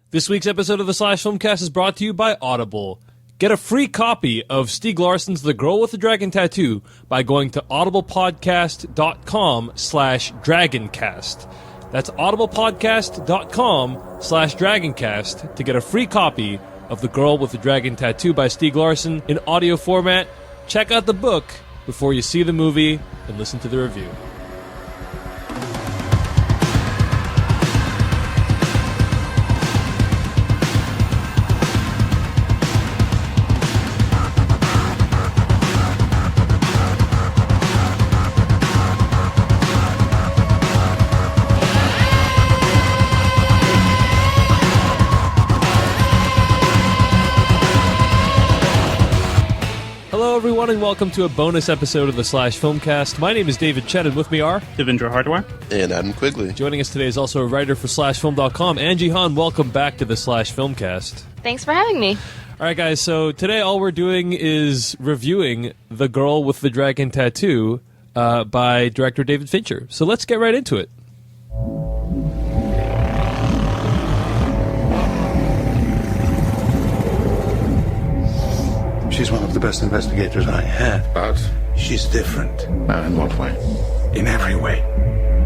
This week's episode of the Slash Filmcast is brought to you by Audible. Get a free copy of Stieg Larsson's The Girl with the Dragon Tattoo by going to audiblepodcast.com/dragoncast. That's audiblepodcast.com/dragoncast to get a free copy of The Girl with the Dragon Tattoo by Stieg Larsson in audio format. Check out the book before you see the movie and listen to the review. Everyone, and welcome to a bonus episode of the Slash Filmcast. My name is David Chet, and with me are Devindra Hardware and Adam Quigley. Joining us today is also a writer for SlashFilm.com, Angie Han. Welcome back to the Slash Filmcast. Thanks for having me. All right, guys. So today, all we're doing is reviewing The Girl with the Dragon Tattoo by director David Fincher. So let's get right into it. She's one of the best investigators I had. But? She's different. In what way? In every way.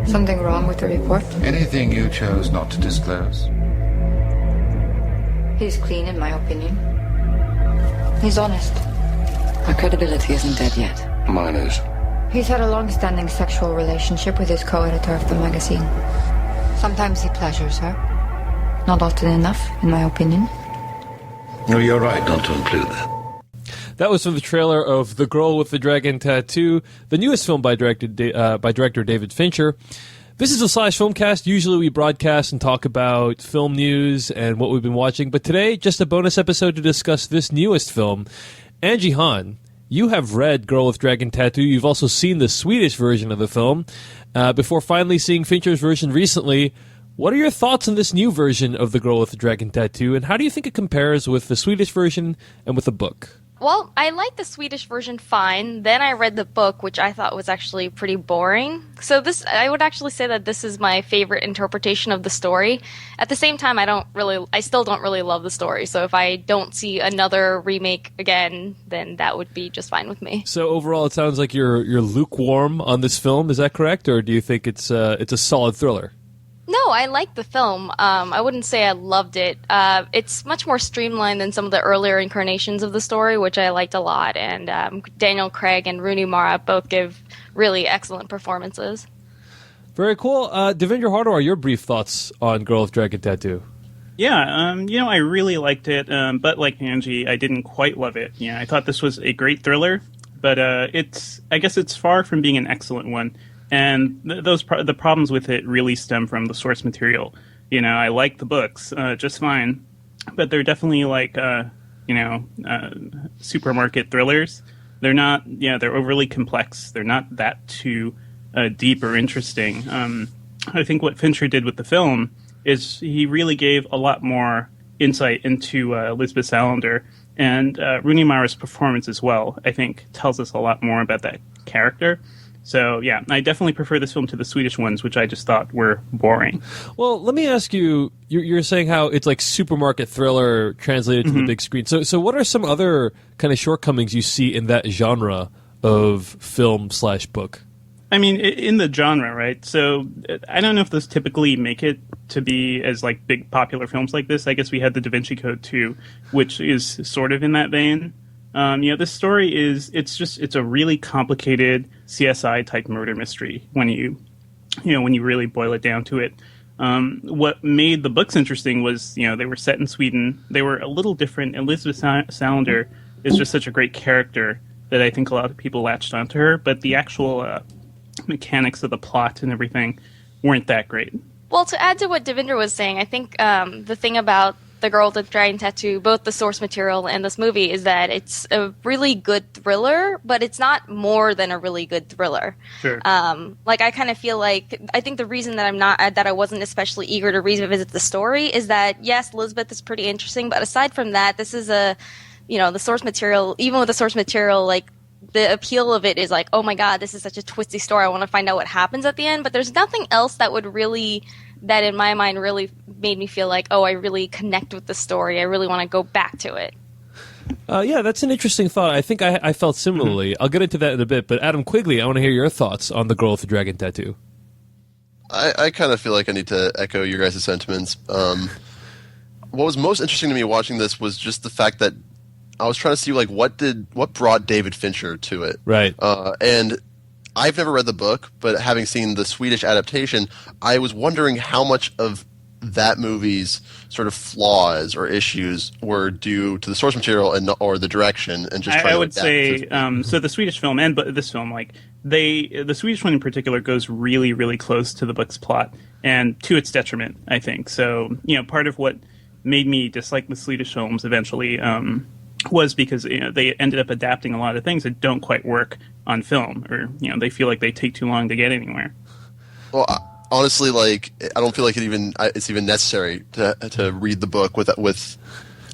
Something wrong with the report? Anything you chose not to disclose? He's clean, in my opinion. He's honest. Our credibility isn't dead yet. Mine is. He's had a long-standing sexual relationship with his co-editor of the magazine. Sometimes he pleasures her. Not often enough, in my opinion. No, you're right not to include that. That was from the trailer of The Girl with the Dragon Tattoo, the newest film by director David Fincher. This is a Slash Filmcast. Usually we broadcast and talk about film news and what we've been watching, but today, just a bonus episode to discuss this newest film. Angie Han, you have read Girl with Dragon Tattoo. You've also seen the Swedish version of the film. Before finally seeing Fincher's version recently, what are your thoughts on this new version of The Girl with the Dragon Tattoo, and how do you think it compares with the Swedish version and with the book? Well, I liked the Swedish version fine. Then I read the book, which I thought was actually pretty boring. So I would actually say that this is my favorite interpretation of the story. At the same time, I still don't really love the story. So if I don't see another remake again, then that would be just fine with me. So overall, it sounds like you're lukewarm on this film. Is that correct, or do you think it's a solid thriller? No, I liked the film. I wouldn't say I loved it. It's much more streamlined than some of the earlier incarnations of the story, which I liked a lot. And Daniel Craig and Rooney Mara both give really excellent performances. Very cool. Devindra Hardware, your brief thoughts on Girl with Dragon Tattoo? Yeah, I really liked it, but like Angie, I didn't quite love it. Yeah, I thought this was a great thriller, but I guess it's far from being an excellent one. And the problems with it really stem from the source material. I like the books just fine, but they're definitely like, supermarket thrillers. They're not, they're overly complex. They're not that too deep or interesting. I think what Fincher did with the film is he really gave a lot more insight into Lisbeth Salander, and Rooney Mara's performance as well, I think, tells us a lot more about that character. So, yeah, I definitely prefer this film to the Swedish ones, which I just thought were boring. Well, let me ask you, you're saying how it's like supermarket thriller translated to the big screen. So what are some other kind of shortcomings you see in that genre of film/book? I mean, in the genre, right? So I don't know if those typically make it to be as like big popular films like this. I guess we had The Da Vinci Code too, which is sort of in that vein. This story it's a really complicated CSI type murder mystery when you really boil it down to it. What made the books interesting was, they were set in Sweden. They were a little different. Elizabeth Salander is just such a great character that I think a lot of people latched onto her, but the actual mechanics of the plot and everything weren't that great. Well, to add to what Devindra was saying, I think the thing about The Girl with the Dragon Tattoo, both the source material and this movie, is that it's a really good thriller, but it's not more than a really good thriller. Sure. I kind of feel like, I think the reason that I wasn't especially eager to revisit the story is that, yes, Lisbeth is pretty interesting, but aside from that, this is the source material, even with the source material, like, the appeal of it is like, oh my god, this is such a twisty story. I want to find out what happens at the end. But there's nothing else that would really that in my mind really made me feel like, oh, I really connect with the story. I really want to go back to it. Yeah, that's an interesting thought. I think I felt similarly. I'll get into that in a bit, but Adam Quigley, I want to hear your thoughts on The Girl with the Dragon Tattoo. I kind of feel like I need to echo your guys' sentiments. What was most interesting to me watching this was just the fact that I was trying to see like what brought David Fincher to it. Right. And I've never read the book, but having seen the Swedish adaptation, I was wondering how much of that movie's sort of flaws or issues were due to the source material or the direction, and just trying I would to say so. The Swedish film and this film, like the Swedish one in particular, goes really, really close to the book's plot, and to its detriment, I think. So part of what made me dislike the Swedish films eventually was because they ended up adapting a lot of things that don't quite work on film, or they feel like they take too long to get anywhere. Well, honestly, like I don't feel like it's even necessary to read the book with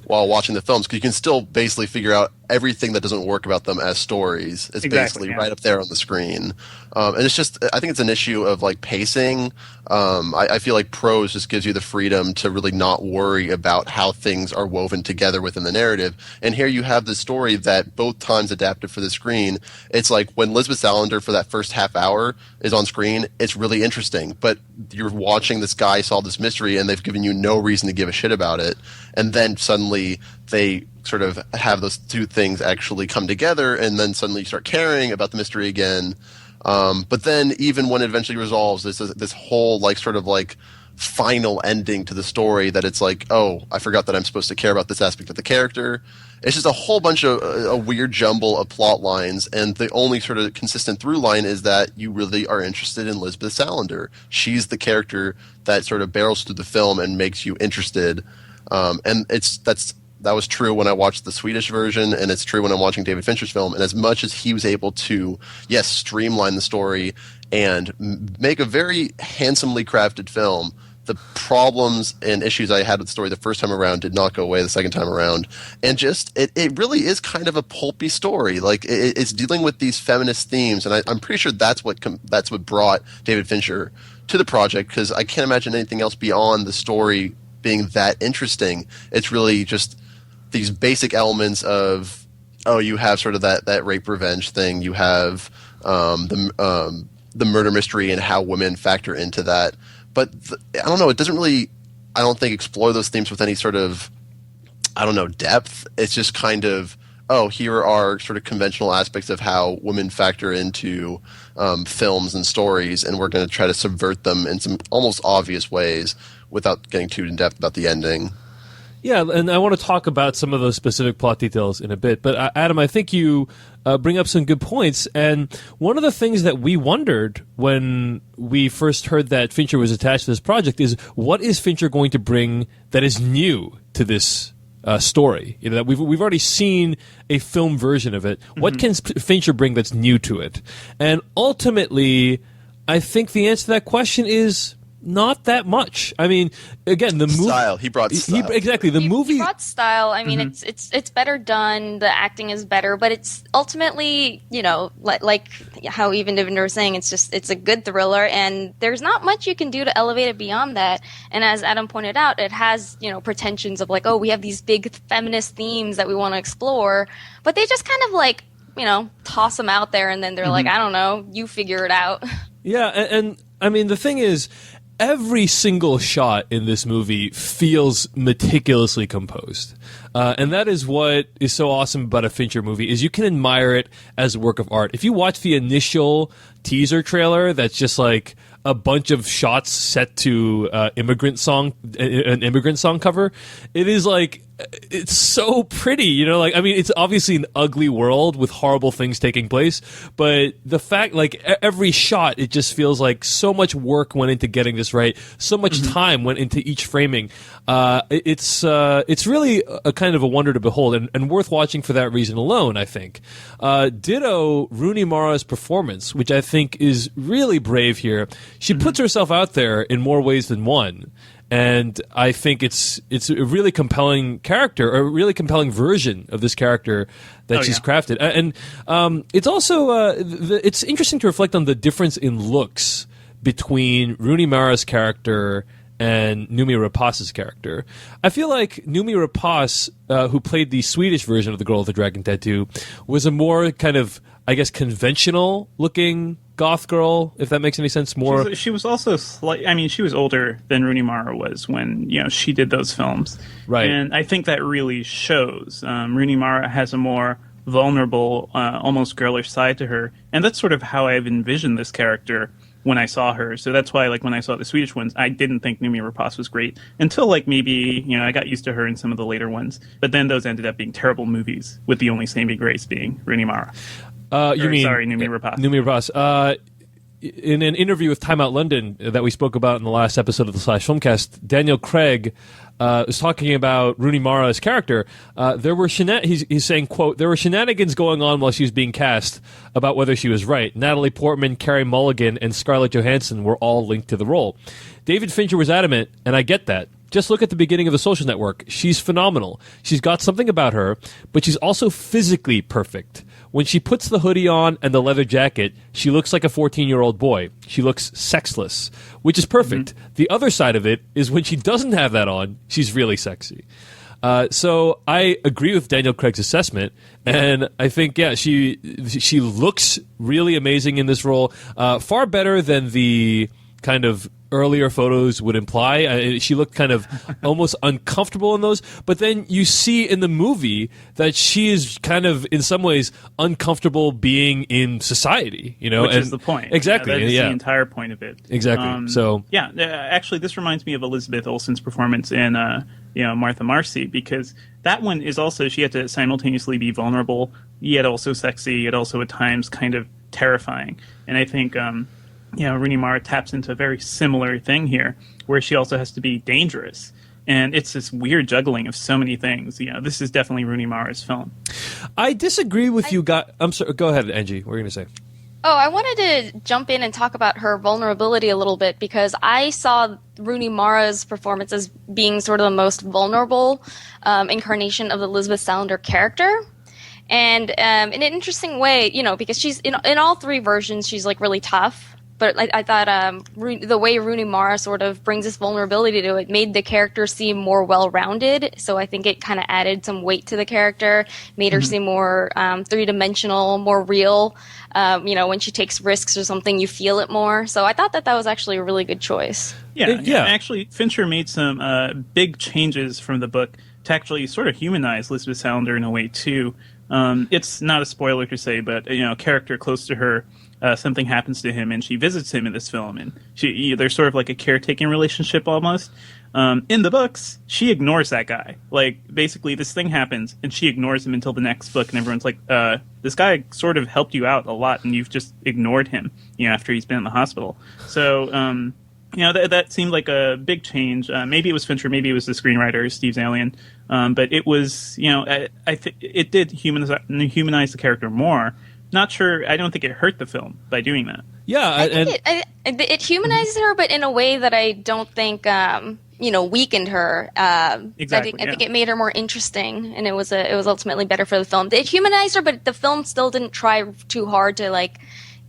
while watching the films, because you can still basically figure out everything that doesn't work about them as stories. It's basically right up there on the screen. And it's just, I think it's an issue of like pacing. I feel like prose just gives you the freedom to really not worry about how things are woven together within the narrative. And here you have this story that both times adapted for the screen. It's like when Lisbeth Salander for that first half hour is on screen, it's really interesting. But you're watching this guy solve this mystery and they've given you no reason to give a shit about it. And then suddenly they sort of have those two things actually come together, and then suddenly you start caring about the mystery again. But then even when it eventually resolves, there's this whole like sort of like final ending to the story that it's like, oh, I forgot that I'm supposed to care about this aspect of the character. It's just a whole bunch of a weird jumble of plot lines, and the only sort of consistent through line is that you really are interested in Lisbeth Salander. She's the character that sort of barrels through the film and makes you interested. And that was true when I watched the Swedish version, and it's true when I'm watching David Fincher's film. And as much as he was able to, yes, streamline the story and make a very handsomely crafted film, the problems and issues I had with the story the first time around did not go away the second time around. And just, it really is kind of a pulpy story. Like, it's dealing with these feminist themes, and I'm pretty sure that's what brought David Fincher to the project, because I can't imagine anything else beyond the story being that interesting. It's really just these basic elements of, oh, you have sort of that rape revenge thing, you have the murder mystery and how women factor into that. But I don't know, it doesn't really, I don't think, explore those themes with any sort of, I don't know, depth. It's just kind of, oh, here are sort of conventional aspects of how women factor into films and stories, and we're going to try to subvert them in some almost obvious ways without getting too in depth about the ending. Yeah, and I want to talk about some of those specific plot details in a bit. But Adam, I think you bring up some good points. And one of the things that we wondered when we first heard that Fincher was attached to this project is, what is Fincher going to bring that is new to this story? That we've already seen a film version of it. Mm-hmm. What can Fincher bring that's new to it? And ultimately, I think the answer to that question is not that much. I mean, again, the movie style. He brought style. Exactly. The movie he brought style. I mean, it's better done. The acting is better, but it's ultimately, like how even Devindra was saying, it's a good thriller, and there's not much you can do to elevate it beyond that. And as Adam pointed out, it has pretensions of like, oh, we have these big feminist themes that we want to explore, but they just kind of like toss them out there, and then they're like, I don't know, you figure it out. Yeah, and I mean, the thing is, every single shot in this movie feels meticulously composed. And that is what is so awesome about a Fincher movie, is you can admire it as a work of art. If you watch the initial teaser trailer that's just like a bunch of shots set to an immigrant song cover, it is like, it's so pretty, I mean, it's obviously an ugly world with horrible things taking place, but the fact, like, every shot, it just feels like so much work went into getting this right, so much time went into each framing. It's really a kind of a wonder to behold, and worth watching for that reason alone, I think. Ditto Rooney Mara's performance, which I think is really brave here. She puts herself out there in more ways than one. And I think it's a really compelling character, or a really compelling version of this character that she's crafted. And it's also it's interesting to reflect on the difference in looks between Rooney Mara's character and Noomi Rapaz's character. I feel like Noomi Rapaz, who played the Swedish version of the girl with the dragon tattoo, was a more kind of, I guess, conventional-looking goth girl, if that makes any sense. More, she was also she was older than Rooney Mara was when she did those films, right? And I think that really shows. Rooney Mara has a more vulnerable, almost girlish side to her, and that's sort of how I've envisioned this character when I saw her. So that's why, like, when I saw the Swedish ones, I didn't think Noomi Rapace was great until, like, maybe I got used to her in some of the later ones. But then those ended up being terrible movies, with the only saving grace being Rooney Mara. Noomi Rapace. Noomi Rapace. In an interview with Time Out London that we spoke about in the last episode of the Slash Filmcast, Daniel Craig was talking about Rooney Mara's character. There were he's saying, quote, "There were shenanigans going on while she was being cast about whether she was right. Natalie Portman, Carey Mulligan, and Scarlett Johansson were all linked to the role. David Fincher was adamant, and I get that. Just look at the beginning of The Social Network. She's phenomenal. She's got something about her, but she's also physically perfect. When she puts the hoodie on and the leather jacket, she looks like a 14-year-old boy. She looks sexless, which is perfect. Mm-hmm. The other side of it is when she doesn't have that on, she's really sexy." So I agree with Daniel Craig's assessment, and I think, she looks really amazing in this role, far better than the kind of earlier photos would imply. She looked kind of almost uncomfortable in those, but then you see in the movie that she is kind of, in some ways, uncomfortable being in society, Which is the point. Exactly. That is the entire point of it. Exactly. Actually, this reminds me of Elizabeth Olsen's performance in Martha Marcy, because that one is also, she had to simultaneously be vulnerable, yet also sexy, yet also at times kind of terrifying. And I think Rooney Mara taps into a very similar thing here, where she also has to be dangerous. And it's this weird juggling of so many things. This is definitely Rooney Mara's film. I disagree with you guys. I'm sorry. Go ahead, Angie. What are you going to say? Oh, I wanted to jump in and talk about her vulnerability a little bit, because I saw Rooney Mara's performance as being sort of the most vulnerable incarnation of the Elizabeth Salander character. And in an interesting way, because she's in all three versions, she's like really tough. But I thought the way Rooney Mara sort of brings this vulnerability to it made the character seem more well-rounded. So I think it kind of added some weight to the character, made her seem more three-dimensional, more real. When she takes risks or something, you feel it more. So I thought that was actually a really good choice. Yeah. Actually, Fincher made some big changes from the book to actually sort of humanize Elizabeth Salander in a way, too. It's not a spoiler to say, but a character close to her, something happens to him, and she visits him in this film, and there's sort of like a caretaking relationship almost. In the books, she ignores that guy. Like, basically, this thing happens, and she ignores him until the next book, and everyone's like, this guy sort of helped you out a lot, and you've just ignored him, after he's been in the hospital. So, that seemed like a big change. Maybe it was Fincher, maybe it was the screenwriter, Steve Zalian, but it was, it did humanize the character more. Not sure. I don't think it hurt the film by doing that. Yeah, it humanizes her, but in a way that I don't think weakened her. Exactly. I think it made her more interesting, and it was ultimately better for the film. It humanized her, but the film still didn't try too hard to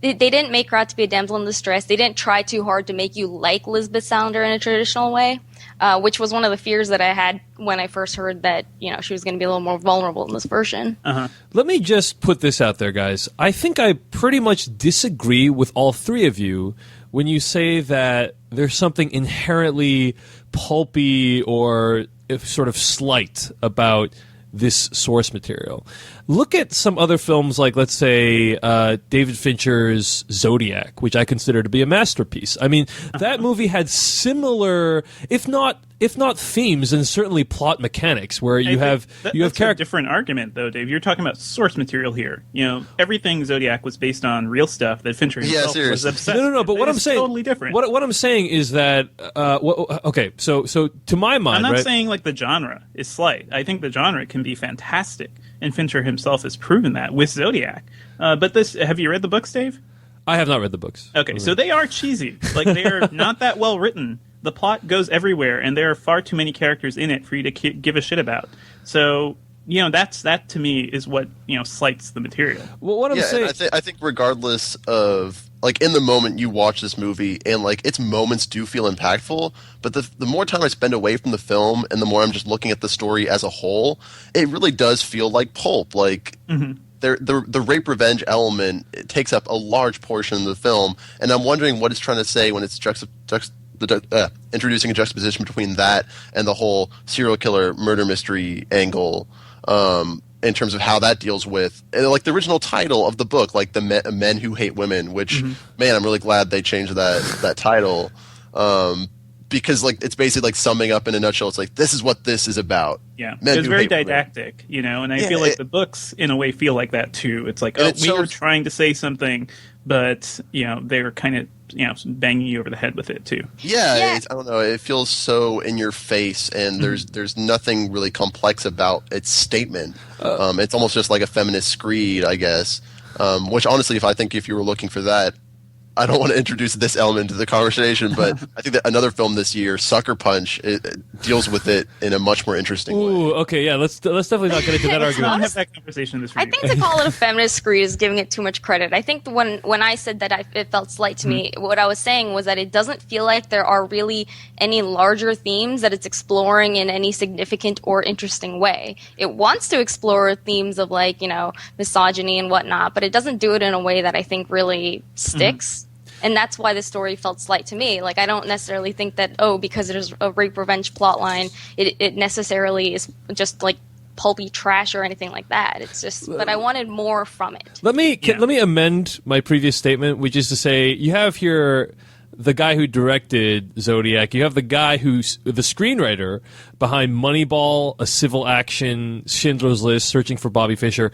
They didn't make her out to be a damsel in distress. They didn't try too hard to make you like Lisbeth Salander in a traditional way, which was one of the fears that I had when I first heard that she was going to be a little more vulnerable in this version. Uh-huh. Let me just put this out there, guys. I think I pretty much disagree with all three of you when you say that there's something inherently pulpy or sort of slight about this source material. Look at some other films like, let's say, David Fincher's Zodiac, which I consider to be a masterpiece. I mean, that movie had similar, if not themes, and certainly plot mechanics, where you have a different argument, though, Dave. You're talking about source material here. Everything Zodiac was based on real stuff that Fincher himself was obsessed with. No. But what I'm saying, totally different. What I'm saying is that, okay, so to my mind, I'm not saying like the genre is slight. I think the genre can be fantastic, and Fincher himself has proven that with Zodiac. But have you read the books, Dave? I have not read the books. Okay, so they are cheesy. Like, they are not that well written. The plot goes everywhere, and there are far too many characters in it for you to give a shit about. So that to me is what slights the material. Well, what I'm saying, I think regardless of like in the moment you watch this movie and like its moments do feel impactful, but the more time I spend away from the film and the more I'm just looking at the story as a whole, it really does feel like pulp. Like the rape revenge element, it takes up a large portion of the film, and I'm wondering what it's trying to say when it's introducing a juxtaposition between that and the whole serial killer murder mystery angle, in terms of how that deals with like the original title of the book, like the Men Who Hate Women, which man, I'm really glad they changed that title, because like it's basically like summing up in a nutshell. It's like this is what this is about. Yeah, Men it's who very hate women. didactic, and I feel like the books in a way feel like that too. It's like we were trying to say something, but they're kind of banging you over the head with it too. Yeah. I don't know. It feels so in your face, and there's nothing really complex about its statement. It's almost just like a feminist screed, I guess. Which honestly, if you were looking for that, I don't want to introduce this element to the conversation, but I think that another film this year, Sucker Punch, it deals with it in a much more interesting way. ooh, okay, yeah, let's definitely not get into that I argument. don't have that conversation this I review. think to call it a feminist screed is giving it too much credit. I think when I said that it felt slight to me, what I was saying was that it doesn't feel like there are really any larger themes that it's exploring in any significant or interesting way. It wants to explore themes of like, misogyny and whatnot, but it doesn't do it in a way that I think really sticks. And that's why the story felt slight to me. Like, I don't necessarily think that, because there's a rape revenge plotline, it necessarily is just like pulpy trash or anything like that. It's just, but I wanted more from it. Let me amend my previous statement, which is to say, you have here the guy who directed Zodiac. You have the guy who's the screenwriter behind Moneyball, A Civil Action, Schindler's List, Searching for Bobby Fischer.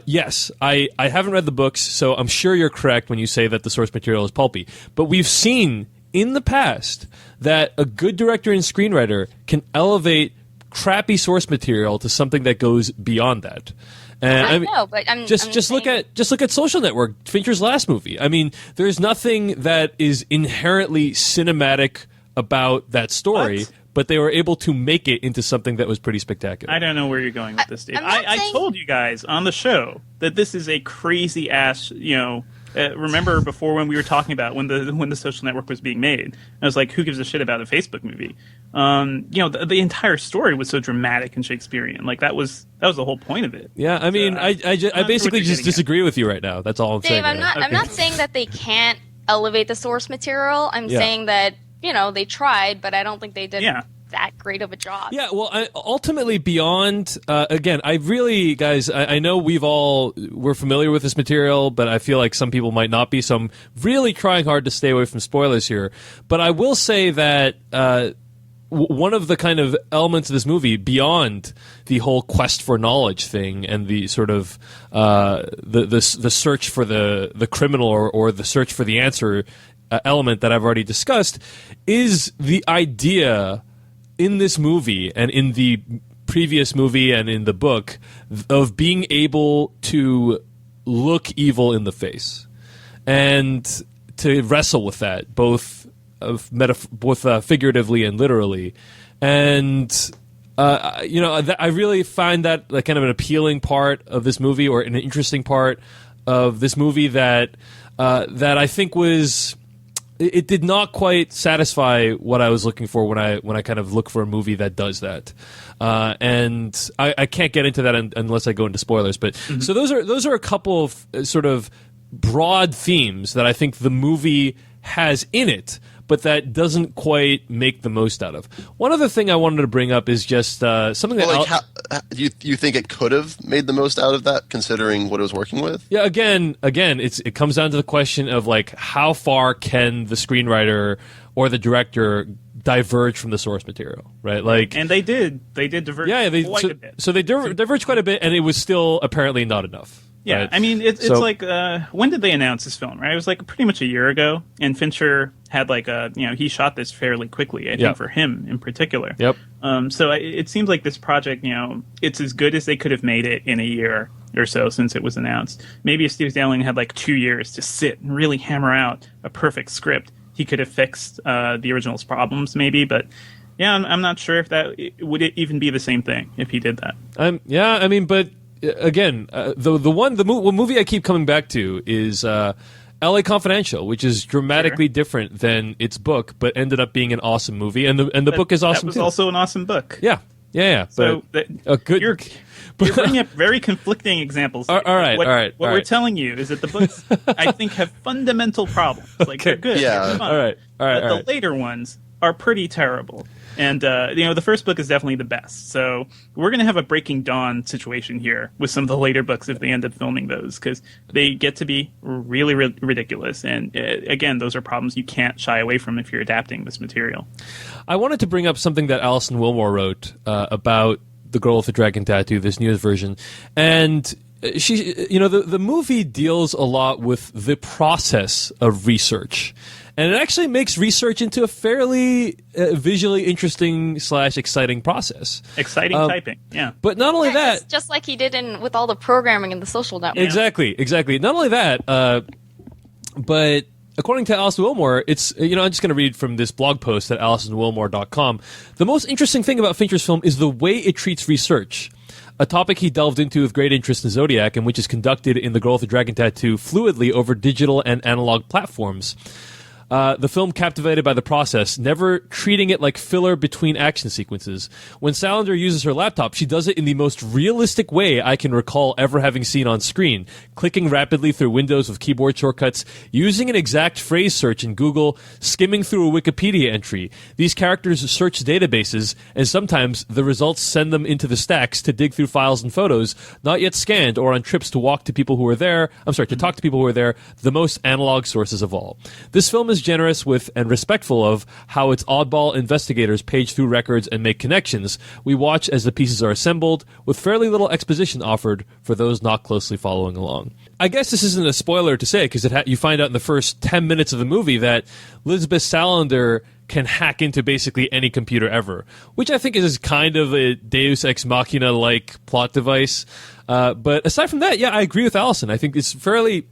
Yes, I haven't read the books, so I'm sure you're correct when you say that the source material is pulpy. But we've seen in the past that a good director and screenwriter can elevate crappy source material to something that goes beyond that. I know, but I'm just look at Social Network, Fincher's last movie. I mean, there's nothing that is inherently cinematic about that story, but they were able to make it into something that was pretty spectacular. I don't know where you're going with this, Dave. I told you guys on the show that this is a crazy ass, remember before when we were talking about when the Social Network was being made, I was like, who gives a shit about a Facebook movie? The entire story was so dramatic and Shakespearean. Like that was the whole point of it. Yeah, I mean, I basically just disagree with you right now. That's all I'm saying. Dave, I'm not saying that they can't elevate the source material. I'm saying that they tried, but I don't think they did that great of a job. Yeah, well, ultimately beyond, again, I really, guys, I know we're familiar with this material, but I feel like some people might not be, so I'm really trying hard to stay away from spoilers here. But I will say that one of the kind of elements of this movie, beyond the whole quest for knowledge thing and the sort of the search for the criminal or the search for the answer element that I've already discussed, is the idea in this movie and in the previous movie and in the book of being able to look evil in the face and to wrestle with that, both figuratively and literally. And I really find that like kind of an appealing part of this movie, or an interesting part of this movie that I think was. It did not quite satisfy what I was looking for when I kind of look for a movie that does that, and I can't get into that unless I go into spoilers. But so those are a couple of sort of broad themes that I think the movie has in it, but that doesn't quite make the most out of. One other thing I wanted to bring up is just something that you think it could have made the most out of that, considering what it was working with? Yeah, again, it comes down to the question of like how far can the screenwriter or the director diverge from the source material, right? Like, and they did diverge. Yeah, quite a bit. So they diverged quite a bit, and it was still apparently not enough. Yeah, right? I mean, it's like, when did they announce this film, right? It was like pretty much a year ago, and Fincher had like he shot this fairly quickly, I think, for him in particular. Yep. So it seems like this project, it's as good as they could have made it in a year or so since it was announced. Maybe if Steve Zalian had like 2 years to sit and really hammer out a perfect script, he could have fixed the original's problems, maybe, but Yeah, I'm not sure if that would it even be the same thing if he did that. Yeah, I mean, but again, the movie I keep coming back to is L.A. Confidential, which is dramatically different than its book, but ended up being an awesome movie, and the book is awesome too. That was too. also an awesome book. Yeah. So good. You're bringing up very conflicting examples. All right. What we're telling you is that the books, I think, have fundamental problems. Like they're good. Yeah. They're fun, All right. But the later ones are pretty terrible. And the first book is definitely the best. So we're going to have a Breaking Dawn situation here with some of the later books if they end up filming those, because they get to be really, really ridiculous. And again, those are problems you can't shy away from if you're adapting this material. I wanted to bring up something that Alison Wilmore wrote about The Girl with the Dragon Tattoo, this newest version, and she, the movie deals a lot with the process of research. And it actually makes research into a fairly visually interesting / exciting process. Exciting typing, yeah. But not only that, just like he did with all the programming in the Social Network. Exactly. Not only that, but according to Alison Wilmore, it's I'm just going to read from this blog post at AlisonWilmore.com. The most interesting thing about Fincher's film is the way it treats research. A topic he delved into with great interest in Zodiac, and which is conducted in The Girl with the Dragon Tattoo fluidly over digital and analog platforms. The film captivated by the process, never treating it like filler between action sequences. When Salander uses her laptop, she does it in the most realistic way I can recall ever having seen on screen, clicking rapidly through windows with keyboard shortcuts, using an exact phrase search in Google, skimming through a Wikipedia entry. These characters search databases, and sometimes the results send them into the stacks to dig through files and photos, not yet scanned, or on trips to talk to people who are there, the most analog sources of all. This film is generous with and respectful of how its oddball investigators page through records and make connections. We watch as the pieces are assembled, with fairly little exposition offered for those not closely following along. I guess this isn't a spoiler to say, because you find out in the first 10 minutes of the movie that Lisbeth Salander can hack into basically any computer ever, which I think is kind of a Deus Ex Machina-like plot device. But aside from that, I agree with Allison. I think it's very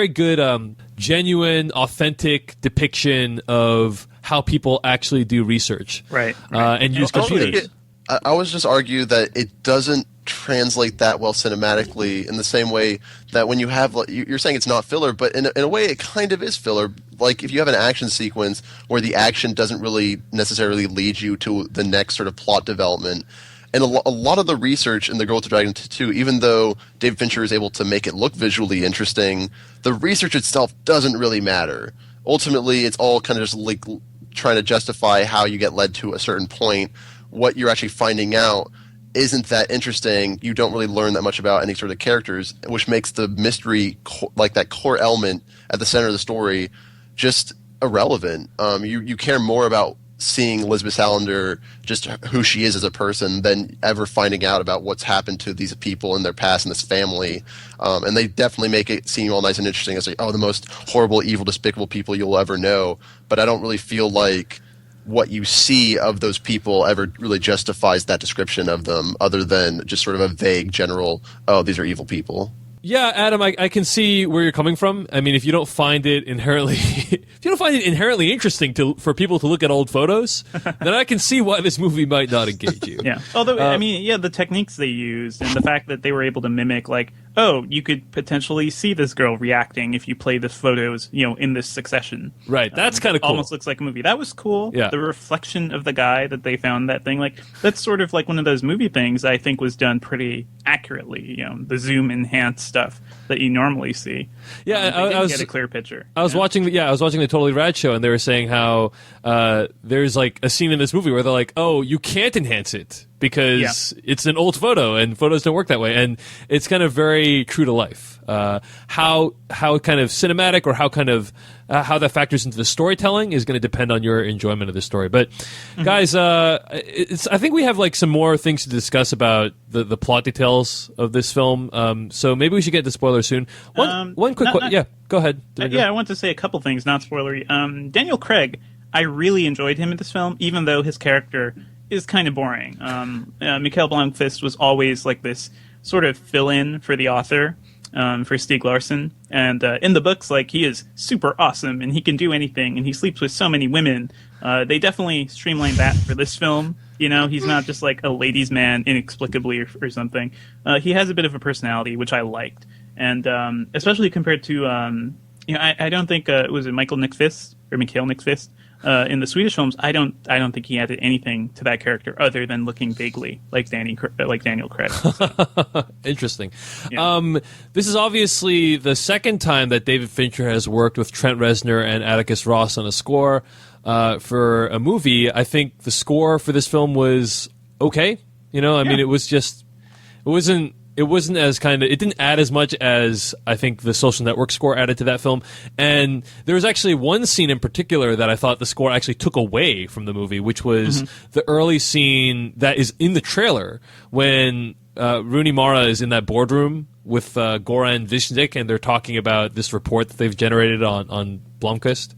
good, genuine, authentic depiction of how people actually do research, right. And use computers. I always just argue that it doesn't translate that well cinematically in the same way that when you have, you're saying it's not filler, but in a way it kind of is filler. Like if you have an action sequence where the action doesn't really necessarily lead you to the next sort of plot development. And a lot of the research in The Girl with the Dragon Tattoo, even though David Fincher is able to make it look visually interesting, the research itself doesn't really matter. Ultimately, it's all kind of just like trying to justify how you get led to a certain point. What you're actually finding out isn't that interesting. You don't really learn that much about any sort of characters, which makes the mystery, like that core element at the center of the story, just irrelevant. You care more about seeing Lisbeth Salander, just who she is as a person, than ever finding out about what's happened to these people in their past and this family. And they definitely make it seem all nice and interesting as like, the most horrible, evil, despicable people you'll ever know. But I don't really feel like what you see of those people ever really justifies that description of them, other than just sort of a vague general, these are evil people. Yeah, Adam, I can see where you're coming from. I mean, if you don't find it inherently interesting for people to look at old photos, then I can see why this movie might not engage you. Yeah. Although, the techniques they used and the fact that they were able to mimic, you could potentially see this girl reacting if you play the photos, in this succession. Right. That's kind of cool. Almost looks like a movie. That was cool. Yeah. The reflection of the guy that they found that thing, that's sort of like one of those movie things I think was done pretty accurately, the zoom enhanced stuff that you normally see. Yeah, I was get a clear picture. I was watching the Totally Rad show, and they were saying how there's a scene in this movie where they're like, "Oh, you can't enhance it because it's an old photo, and photos don't work that way." And it's kind of very true to life. How kind of cinematic or how that factors into the storytelling is going to depend on your enjoyment of the story. But guys, I think we have some more things to discuss about the plot details of this film. So maybe we should get to spoilers soon. One quick question. Yeah, go ahead. I want to say a couple things, not spoilery. Daniel Craig, I really enjoyed him in this film, even though his character is kind of boring. Mikhail Blomkvist was always this sort of fill-in for the author. for Stieg Larsson. And in the books, like, he is super awesome and he can do anything and he sleeps with so many women. They definitely streamlined that for this film. You know, he's not just like a ladies' man inexplicably or something. He has a bit of a personality, which I liked. And especially compared to, I don't think, was it Mikael Nyqvist? In the Swedish films, I don't think he added anything to that character other than looking vaguely like Daniel Craig. So. Interesting. Yeah. This is obviously the second time that David Fincher has worked with Trent Reznor and Atticus Ross on a score for a movie. I think the score for this film was okay. You know, I mean, it wasn't as it didn't add as much as I think the Social Network score added to that film. And there was actually one scene in particular that I thought the score actually took away from the movie, which was the early scene that is in the trailer when Rooney Mara is in that boardroom with Goran Vishndik and they're talking about this report that they've generated on Blomkvist.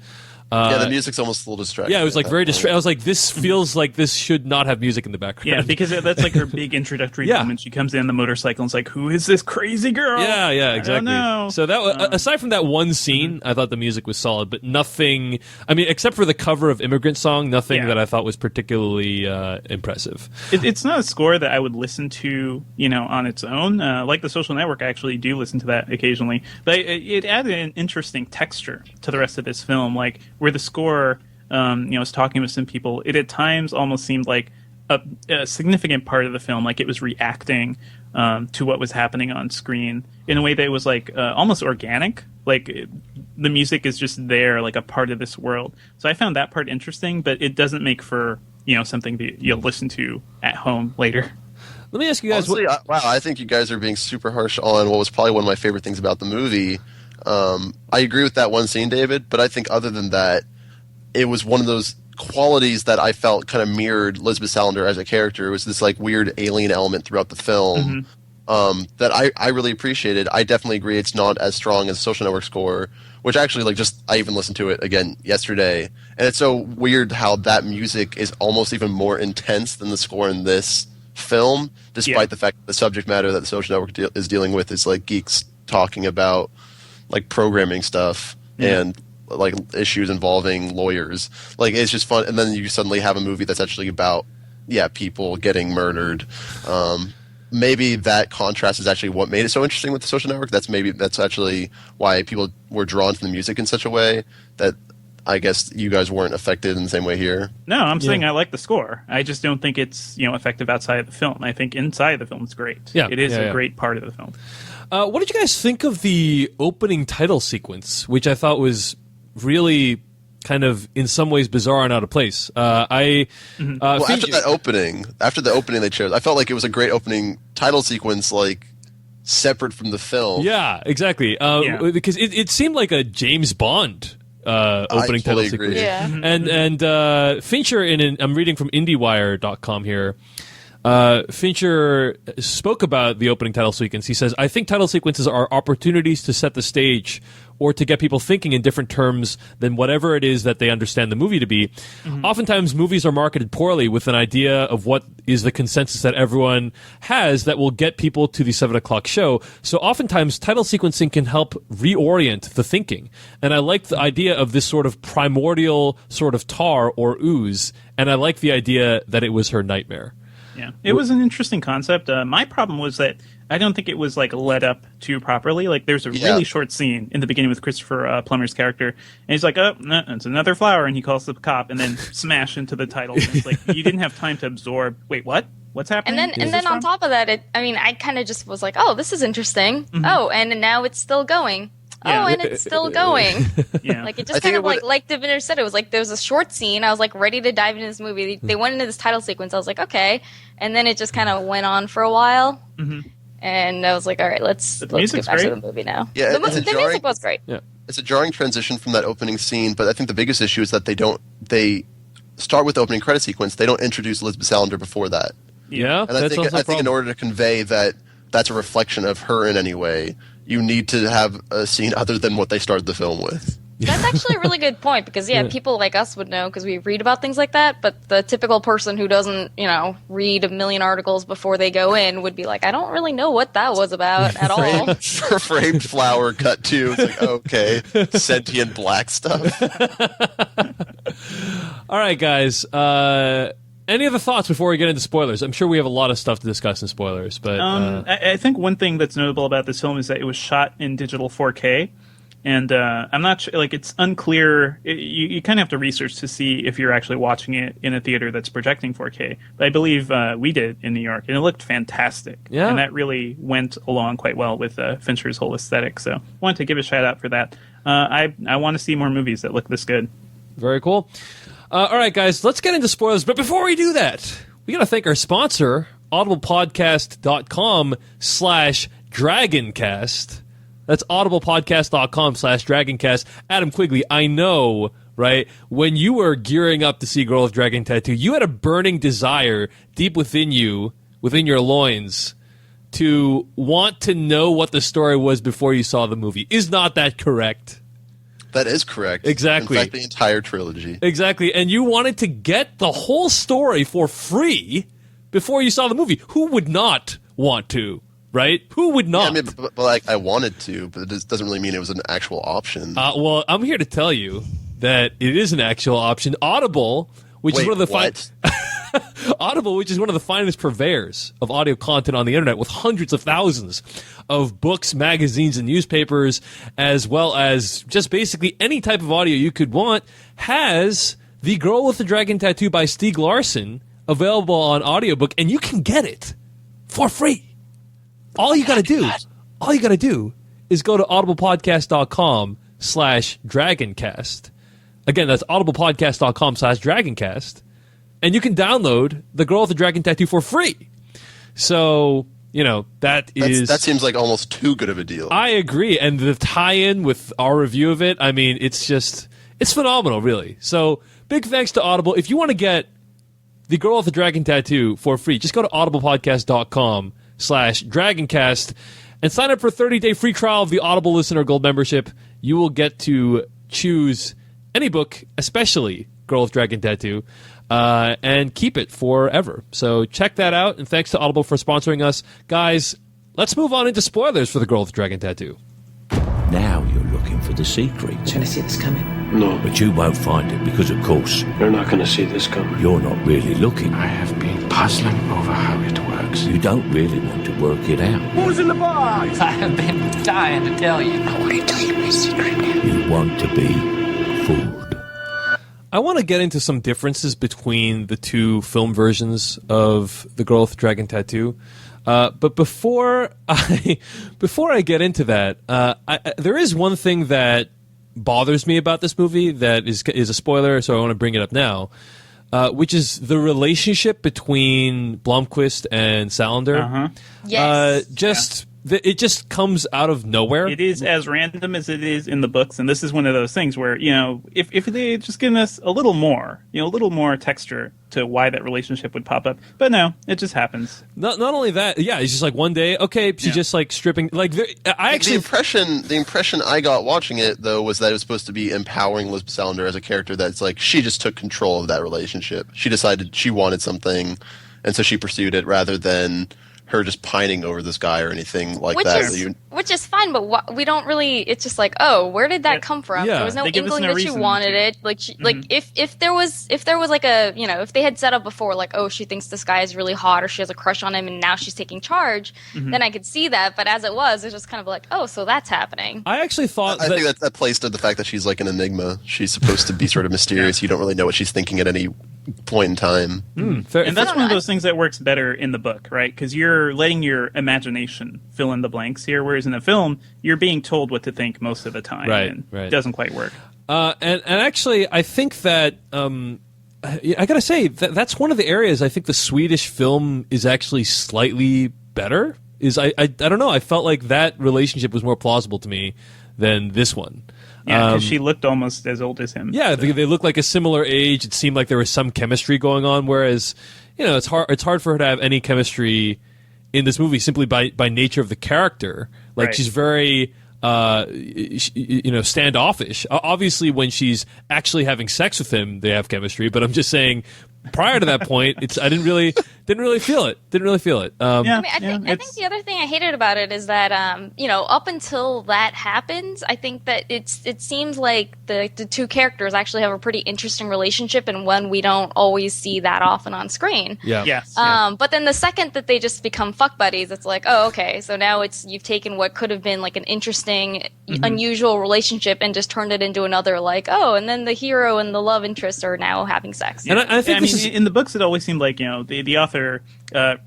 The music's almost a little distracting. Yeah, it was like very distracting. I was like, this feels like this should not have music in the background. Yeah, because that's like her big introductory moment. She comes in the motorcycle and it's like, who is this crazy girl? Yeah, exactly. I don't know. So that aside from that one scene, I thought the music was solid, but nothing. I mean, except for the cover of Immigrant Song, nothing that I thought was particularly impressive. It's not a score that I would listen to, on its own. Like the Social Network, I actually do listen to that occasionally, but it added an interesting texture to the rest of this film, like where the score, was talking with some people, it at times almost seemed like a significant part of the film, like it was reacting to what was happening on screen in a way that was like almost organic, like the music is just there, like a part of this world. So I found that part interesting, but it doesn't make for something that you'll listen to at home later. Let me ask you guys. Honestly, I think you guys are being super harsh on what was probably one of my favorite things about the movie. I agree with that one scene, David, but I think other than that, it was one of those qualities that I felt kind of mirrored Lisbeth Salander as a character. It was this like weird alien element throughout the film that I really appreciated. I definitely agree it's not as strong as Social Network score, which actually I even listened to it again yesterday, and it's so weird how that music is almost even more intense than the score in this film, despite the fact that the subject matter that the Social Network is dealing with is like geeks talking about like programming stuff and like issues involving lawyers. Like it's just fun, and then you suddenly have a movie that's actually about people getting murdered. Maybe that contrast is actually what made it so interesting with the Social Network. That's actually why people were drawn to the music in such a way that I guess you guys weren't affected in the same way here. No, I'm saying I like the score. I just don't think it's effective outside of the film. I think inside the film it's great. Yeah, it is a great part of the film. What did you guys think of the opening title sequence, which I thought was really kind of in some ways bizarre and out of place? After the opening they chose, I felt like it was a great opening title sequence, like separate from the film. Yeah, exactly. Because it seemed like a James Bond opening title sequence. Yeah. And Fincher, I'm reading from IndieWire.com here. Fincher spoke about the opening title sequence. He says, I think title sequences are opportunities to set the stage or to get people thinking in different terms than whatever it is that they understand the movie to be. Oftentimes, movies are marketed poorly with an idea of what is the consensus that everyone has that will get people to the 7 o'clock show. So oftentimes, title sequencing can help reorient the thinking. And I like the idea of this sort of primordial sort of tar or ooze, and I like the idea that it was her nightmare. Yeah, it was an interesting concept. My problem was that I don't think it was like led up to properly. Like, there's a really short scene in the beginning with Christopher Plummer's character, and he's like, "Oh, no, it's another flower," and he calls the cop, and then smash into the title. And it's like you didn't have time to absorb. Wait, what? What's happening? And then on top of that, I kind of just was like, "Oh, this is interesting." Oh, and now it's still going. Yeah. Oh, and it's still going. Yeah. Like, it just kind of like Devindra said, it was like there was a short scene. I was like ready to dive into this movie. They went into this title sequence. I was like, okay. And then it just kind of went on for a while. And I was like, all right, let's get back to the movie now. Yeah, the music was great. Yeah. It's a jarring transition from that opening scene, but I think the biggest issue is that they start with the opening credit sequence. They don't introduce Elizabeth Salander before that. Yeah, and I think in order to convey that that's a reflection of her in any way, you need to have a scene other than what they started the film with. That's actually a really good point because, people like us would know because we read about things like that, but the typical person who doesn't, read a million articles before they go in would be like, I don't really know what that was about at all. Framed flower cut to. It's like, okay, sentient black stuff. All right, guys. Any other thoughts before we get into spoilers? I'm sure we have a lot of stuff to discuss in spoilers, but I think one thing that's notable about this film is that it was shot in digital 4K, and I'm not sure. Like, it's unclear. You kind of have to research to see if you're actually watching it in a theater that's projecting 4K. But I believe we did in New York, and it looked fantastic. Yeah, and that really went along quite well with Fincher's whole aesthetic. So, I wanted to give a shout out for that. I want to see more movies that look this good. Very cool. All right, guys, let's get into spoilers. But before we do that, we got to thank our sponsor, audiblepodcast.com/dragoncast. That's audiblepodcast.com/dragoncast. Adam Quigley, I know, right? When you were gearing up to see Girl with Dragon Tattoo, you had a burning desire deep within you, within your loins, to want to know what the story was before you saw the movie. Is not that correct? That is correct. Exactly. In fact, the entire trilogy. Exactly. And you wanted to get the whole story for free before you saw the movie. Who would not want to, right? Who would not? Yeah, I mean, but like, I wanted to, but it doesn't really mean it was an actual option. Well, I'm here to tell you that it is an actual option. Audible, which is one of the Audible, which is one of the finest purveyors of audio content on the internet, with hundreds of thousands of books, magazines, and newspapers, as well as just basically any type of audio you could want, has The Girl with the Dragon Tattoo by Stieg Larsson available on audiobook, and you can get it for free. All you gotta do is go to audiblepodcast.com/dragoncast. Again, that's audiblepodcast.com/dragoncast. And you can download The Girl with the Dragon Tattoo for free. So, that seems like almost too good of a deal. I agree. And the tie-in with our review of it, I mean, it's phenomenal, really. So, big thanks to Audible. If you want to get The Girl with the Dragon Tattoo for free, just go to audiblepodcast.com/dragoncast and sign up for a 30-day free trial of the Audible Listener Gold membership. You will get to choose any book, especially Girl with Dragon Tattoo, and keep it forever. So check that out, and thanks to Audible for sponsoring us. Guys, let's move on into spoilers for The Girl with the Dragon Tattoo. Now you're looking for the secret. Trying to see this coming? No. But you won't find it because, of course, You're not going to see this coming. you're not really looking. I have been puzzling over how it works. You don't really want to work it out. Who's in the box? I have been dying to tell you. I want to tell you my secret now. You want to be fooled. I want to get into some differences between the two film versions of The Girl with the Dragon Tattoo. But before I get into that, there is one thing that bothers me about this movie that is a spoiler, so I want to bring it up now, which is the relationship between Blomkvist and Salander. Yes. It just comes out of nowhere. It is as random as it is in the books, and this is one of those things where, if they had just given us a little more texture to why that relationship would pop up. But no, it just happens. Not only that, it's just like one day, okay, she's just like stripping. Like, the impression I got watching it, though, was that it was supposed to be empowering Lisbeth Salander as a character. That's like, she just took control of that relationship. She decided she wanted something, and so she pursued it rather than her just pining over this guy or anything like that. Which is fine, but we don't really. It's just like, oh, where did that come from? Yeah. There was no They give us inkling no that she reason wanted to. it. Like, if there was like a, if they had set up before, like, oh, she thinks this guy is really hot, or she has a crush on him, and now she's taking charge, then I could see that. But as it was, it's just kind of like, oh, so that's happening. I actually thought I think that plays to the fact that she's like an enigma. She's supposed to be sort of mysterious. You don't really know what she's thinking at any point in time. fair. And that's one of those things that works better in the book, right? Because you're letting your imagination fill in the blanks here, whereas in the film, you're being told what to think most of the time. Right. It doesn't quite work. And actually, I think that I gotta say that's one of the areas I think the Swedish film is actually slightly better. I don't know. I felt like that relationship was more plausible to me than this one. Yeah, because she looked almost as old as him. Yeah, they looked like a similar age. It seemed like there was some chemistry going on, whereas it's hard for her to have any chemistry in this movie simply by nature of the character. Like, Right. she's very standoffish. Obviously, when she's actually having sex with him, they have chemistry. But I'm just saying, prior to that point, I didn't really feel it. I think the other thing I hated about it is that up until that happens, I think that it seems like the two characters actually have a pretty interesting relationship, and one we don't always see that often on screen. Yeah. Yes. But then the second that they just become fuck buddies, it's like, oh, okay, so now you've taken what could have been like an interesting, unusual relationship and just turned it into another like, oh, and then the hero and the love interest are now having sex. And I think in the books, it always seemed like the author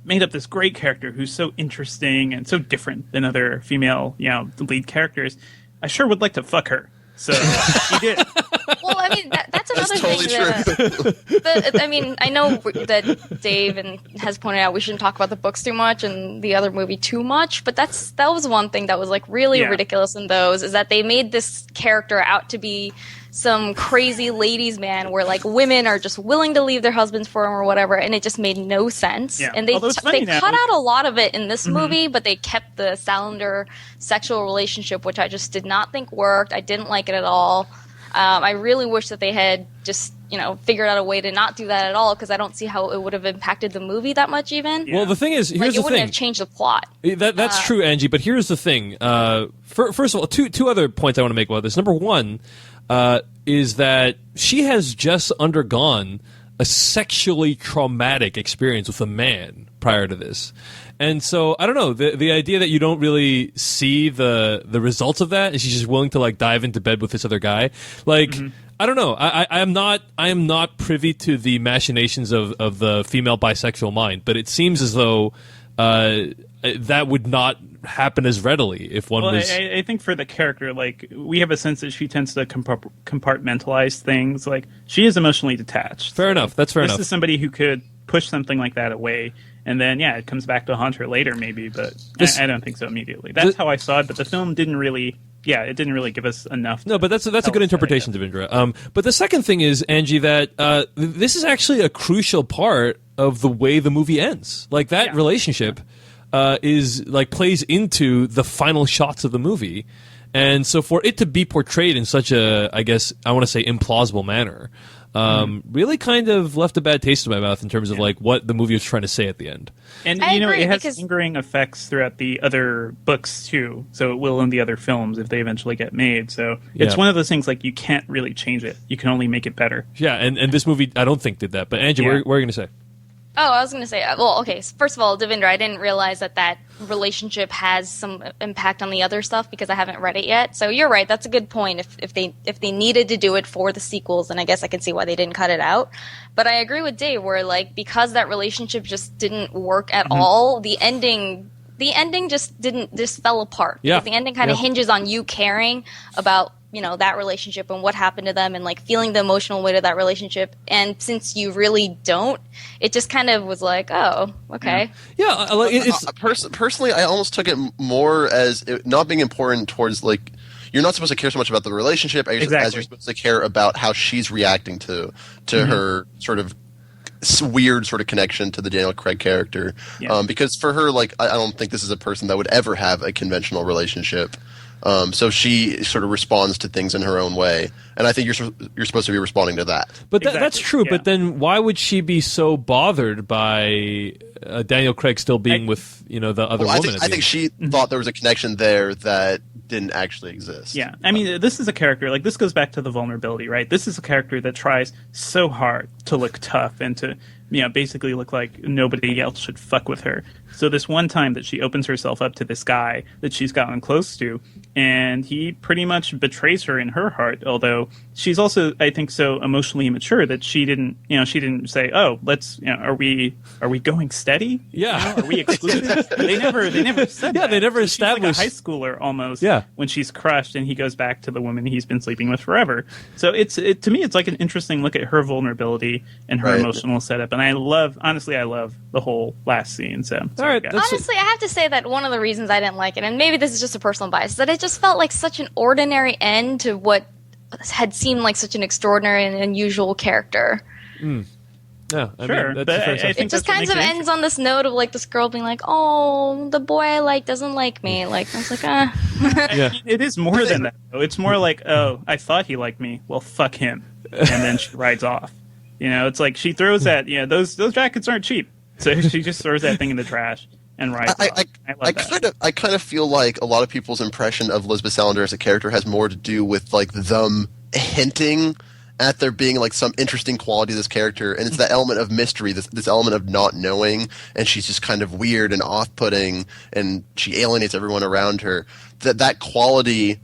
made up this great character who's so interesting and so different than other female lead characters. I sure would like to fuck her. So he did. Well, I mean, that's another totally thing. I know that Dave has pointed out we shouldn't talk about the books too much and the other movie too much, but that was one thing that was like really ridiculous in those, is that they made this character out to be some crazy ladies' man where like women are just willing to leave their husbands for him or whatever, and it just made no sense. Yeah. And they cut out a lot of it in this Mm-hmm. movie, but they kept the Salander sexual relationship, which I just did not think worked. I didn't like it at all. I really wish that they had just figured out a way to not do that at all, because I don't see how it would have impacted the movie that much even. Well, the thing is, here's the thing. It wouldn't have changed the plot. That's true, Angie, but here's the thing. First of all, two other points I want to make about this. Number one is that she has just undergone a sexually traumatic experience with a man prior to this. And so, I don't know, the idea that you don't really see the results of that, and she's just willing to like dive into bed with this other guy, like, I don't know. I am not privy to the machinations of the female bisexual mind, but it seems as though that would not happen as readily if one was. I think for the character, like, we have a sense that she tends to compartmentalize things. Like, she is emotionally detached. Fair enough. That's fair enough. This is somebody who could push something like that away, and then it comes back to haunt her later, maybe. But I don't think so immediately. That's how I saw it. But the film didn't really. Yeah, it didn't really give us enough. No, but that's a good interpretation, Devindra. But the second thing is, Angie, that this is actually a crucial part of the way the movie ends. Like, that relationship is like plays into the final shots of the movie, and so for it to be portrayed in such a, I guess I want to say, implausible manner, really kind of left a bad taste in my mouth in terms of like what the movie was trying to say at the end. And it has lingering effects throughout the other books too, so it will in the other films if they eventually get made. So it's one of those things like you can't really change it; you can only make it better. Yeah, and this movie I don't think did that. But Angie, what are you going to say? Oh, I was going to say, well, okay. First of all, Devindra, I didn't realize that relationship has some impact on the other stuff because I haven't read it yet. So you're right. That's a good point. If they needed to do it for the sequels, then I guess I can see why they didn't cut it out. But I agree with Dave, where like because that relationship just didn't work at all, the ending just fell apart. Yeah. Because the ending kind of hinges on you caring about that relationship and what happened to them and like feeling the emotional weight of that relationship. And since you really don't, it just kind of was like, oh, okay. Personally, I almost took it more as it not being important towards like, you're not supposed to care so much about the relationship as you're supposed to care about how she's reacting to her sort of weird sort of connection to the Daniel Craig character. Because for her, like, I don't think this is a person that would ever have a conventional relationship. So she sort of responds to things in her own way, and I think you're supposed to be responding to that. But that's true. Yeah. But then why would she be so bothered by Daniel Craig still being with the other woman? I think she thought there was a connection there that didn't actually exist. Yeah, I mean, this is a character, like, this goes back to the vulnerability, right? This is a character that tries so hard to look tough and to basically look like nobody else should fuck with her. So this one time that she opens herself up to this guy that she's gotten close to, and he pretty much betrays her in her heart, although she's also, I think, so emotionally immature that she didn't say, oh, let's, are we going steady? Yeah. Are we exclusive? They never said that. Yeah, they never so established. She's like a high schooler almost when she's crushed and he goes back to the woman he's been sleeping with forever. So to me, it's like an interesting look at her vulnerability and her emotional setup. And I love the whole last scene. So all right, honestly, I have to say that one of the reasons I didn't like it, and maybe this is just a personal bias, is that it just felt like such an ordinary end to what had seemed like such an extraordinary and unusual character. Yeah, I Sure, mean, but that's I think It just that's what kind of makes it ends on this note of like this girl being like, "Oh, the boy I like doesn't like me." Like I was like, ah. Yeah. It is more than that, though. It's more like, oh, I thought he liked me. Well, fuck him. And then she rides off. You know, it's like she throws that, those jackets aren't cheap. So she just throws that thing in the trash and rides off. I love that. I kind of feel like a lot of people's impression of Lisbeth Salander as a character has more to do with like them hinting at there being like some interesting quality of this character, and it's that element of mystery, this element of not knowing, and she's just kind of weird and off-putting, and she alienates everyone around her. That quality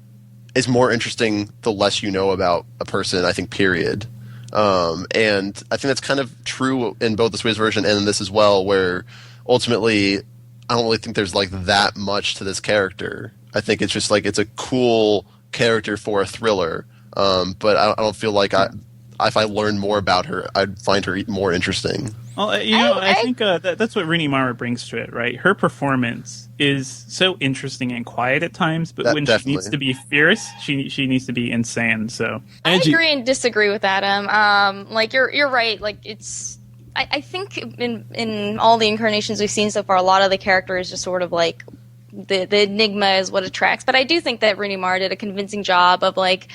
is more interesting the less you know about a person, I think, period. And I think that's kind of true in both the Swedish version and in this as well, where ultimately I don't really think there's like that much to this character. I think it's just like it's a cool character for a thriller. But I don't feel like if I learned more about her, I'd find her more interesting. Well, I think that's what Rooney Mara brings to it, right? Her performance is so interesting and quiet at times, but when definitely. she needs to be fierce, she needs to be insane. So I agree and disagree with Adam. Like you're right. Like it's. I think in all the incarnations we've seen so far, a lot of the characters just sort of like the enigma is what attracts. But I do think that Rooney Mara did a convincing job of like,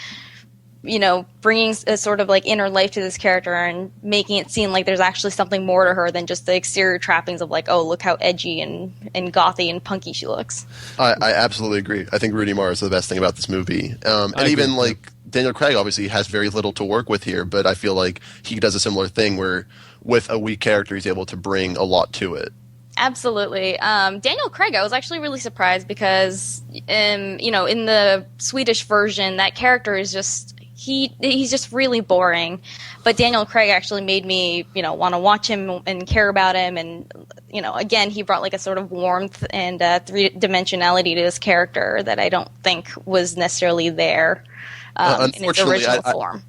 bringing a sort of like inner life to this character and making it seem like there's actually something more to her than just the exterior trappings of like, oh, look how edgy and gothy and punky she looks. I absolutely agree. I think Rooney Mara is the best thing about this movie. And even like Daniel Craig obviously has very little to work with here, but I feel like he does a similar thing where with a weak character he's able to bring a lot to it. Absolutely. Daniel Craig, I was actually really surprised because, in the Swedish version, that character is just he's just really boring. But Daniel Craig actually made me, want to watch him and care about him. And, again, he brought like a sort of warmth and three-dimensionality to his character that I don't think was necessarily there in its original form.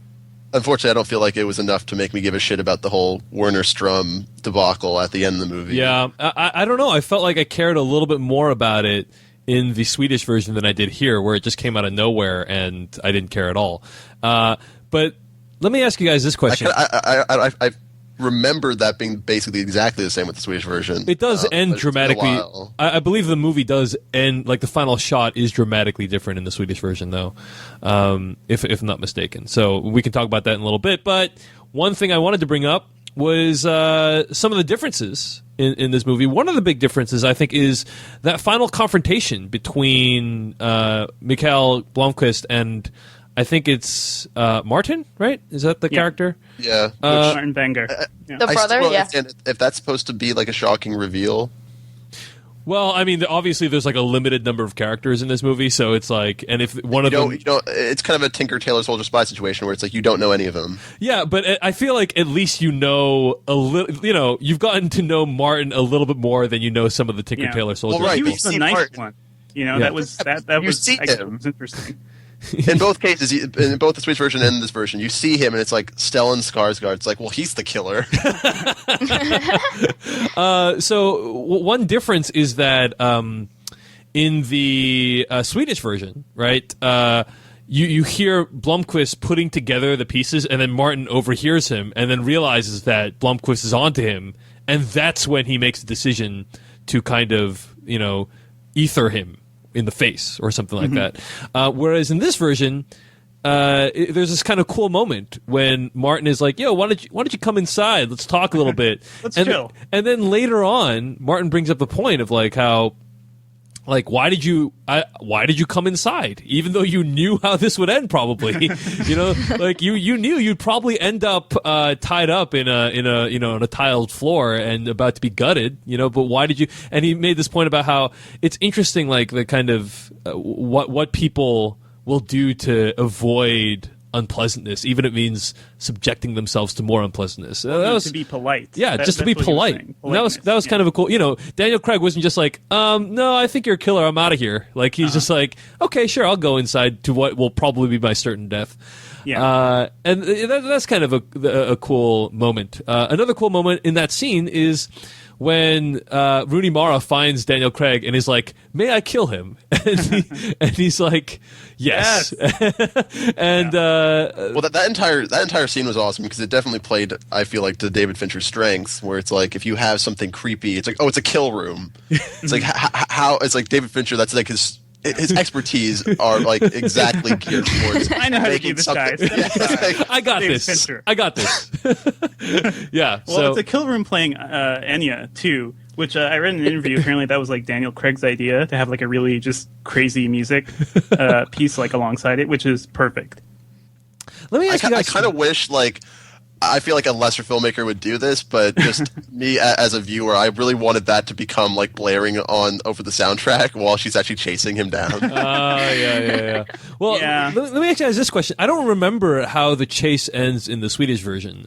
Unfortunately, I don't feel like it was enough to make me give a shit about the whole Werner Strum debacle at the end of the movie. Yeah, I don't know. I felt like I cared a little bit more about it in the Swedish version than I did here, where it just came out of nowhere and I didn't care at all. But let me ask you guys this question. I remember that being basically exactly the same with the Swedish version. It does end dramatically. I believe the movie does end, like the final shot is dramatically different in the Swedish version, though, if I'm not mistaken. So we can talk about that in a little bit. But one thing I wanted to bring up was some of the differences in this movie. One of the big differences, I think, is that final confrontation between Mikael Blomkvist and I think it's Martin, right? Is that the character? Yeah. Martin Banger. The brother, yeah. If that's supposed to be like a shocking reveal. Well, I mean, obviously there's like a limited number of characters in this movie, so it's like, and if one of them... it's kind of a Tinker Tailor Soldier Spy situation where it's like you don't know any of them. Yeah, but I feel like at least you know a little, you've gotten to know Martin a little bit more than you know some of the Tinker Tailor Soldiers. Well, right. He was the nice one. That was him. was interesting. In both cases, in both the Swedish version and this version, you see him and it's like Stellan Skarsgård. It's like, well, he's the killer. So one difference is that in the Swedish version, right, you hear Blomkvist putting together the pieces, and then Martin overhears him and then realizes that Blomkvist is onto him, and that's when he makes the decision to kind of, ether him in the face or something like that. Whereas in this version, there's this kind of cool moment when Martin is like, "Yo, why don't you come inside? Let's talk a little bit." Let's chill. And then later on, Martin brings up the point of like how, like, why did you come inside even though you knew how this would end? Probably, like you knew you'd probably end up tied up in a tiled floor and about to be gutted. But why did you? And he made this point about how it's interesting, like the kind of what people will do to avoid unpleasantness, even if it means subjecting themselves to more unpleasantness. That was to be polite. Yeah, just to be polite. That was kind of a cool. Daniel Craig wasn't just like, no, I think you're a killer. I'm out of here. Like he's just like, okay, sure, I'll go inside to what will probably be my certain death. Yeah, and that's kind of a cool moment. Another cool moment in that scene is when Rooney Mara finds Daniel Craig and is like, "May I kill him?" and he's like, "Yes." And well, that entire scene was awesome because it definitely played, I feel like, to David Fincher's strengths, where it's like if you have something creepy, it's like, oh, it's a kill room. It's like how it's like David Fincher. That's like his expertise are like exactly geared towards. I know how to do this, guys. I got David this. Fincher. I got this. Yeah. Well, so it's a kill room playing Enya too, which I read in an interview. Apparently, that was like Daniel Craig's idea to have like a really just crazy music piece like alongside it, which is perfect. let me ask you guys. I kind of wish like. I feel like a lesser filmmaker would do this, but just me as a viewer, I really wanted that to become like blaring on over the soundtrack while she's actually chasing him down. Yeah. Well, Yeah. Let me ask you guys this question. I don't remember how the chase ends in the Swedish version.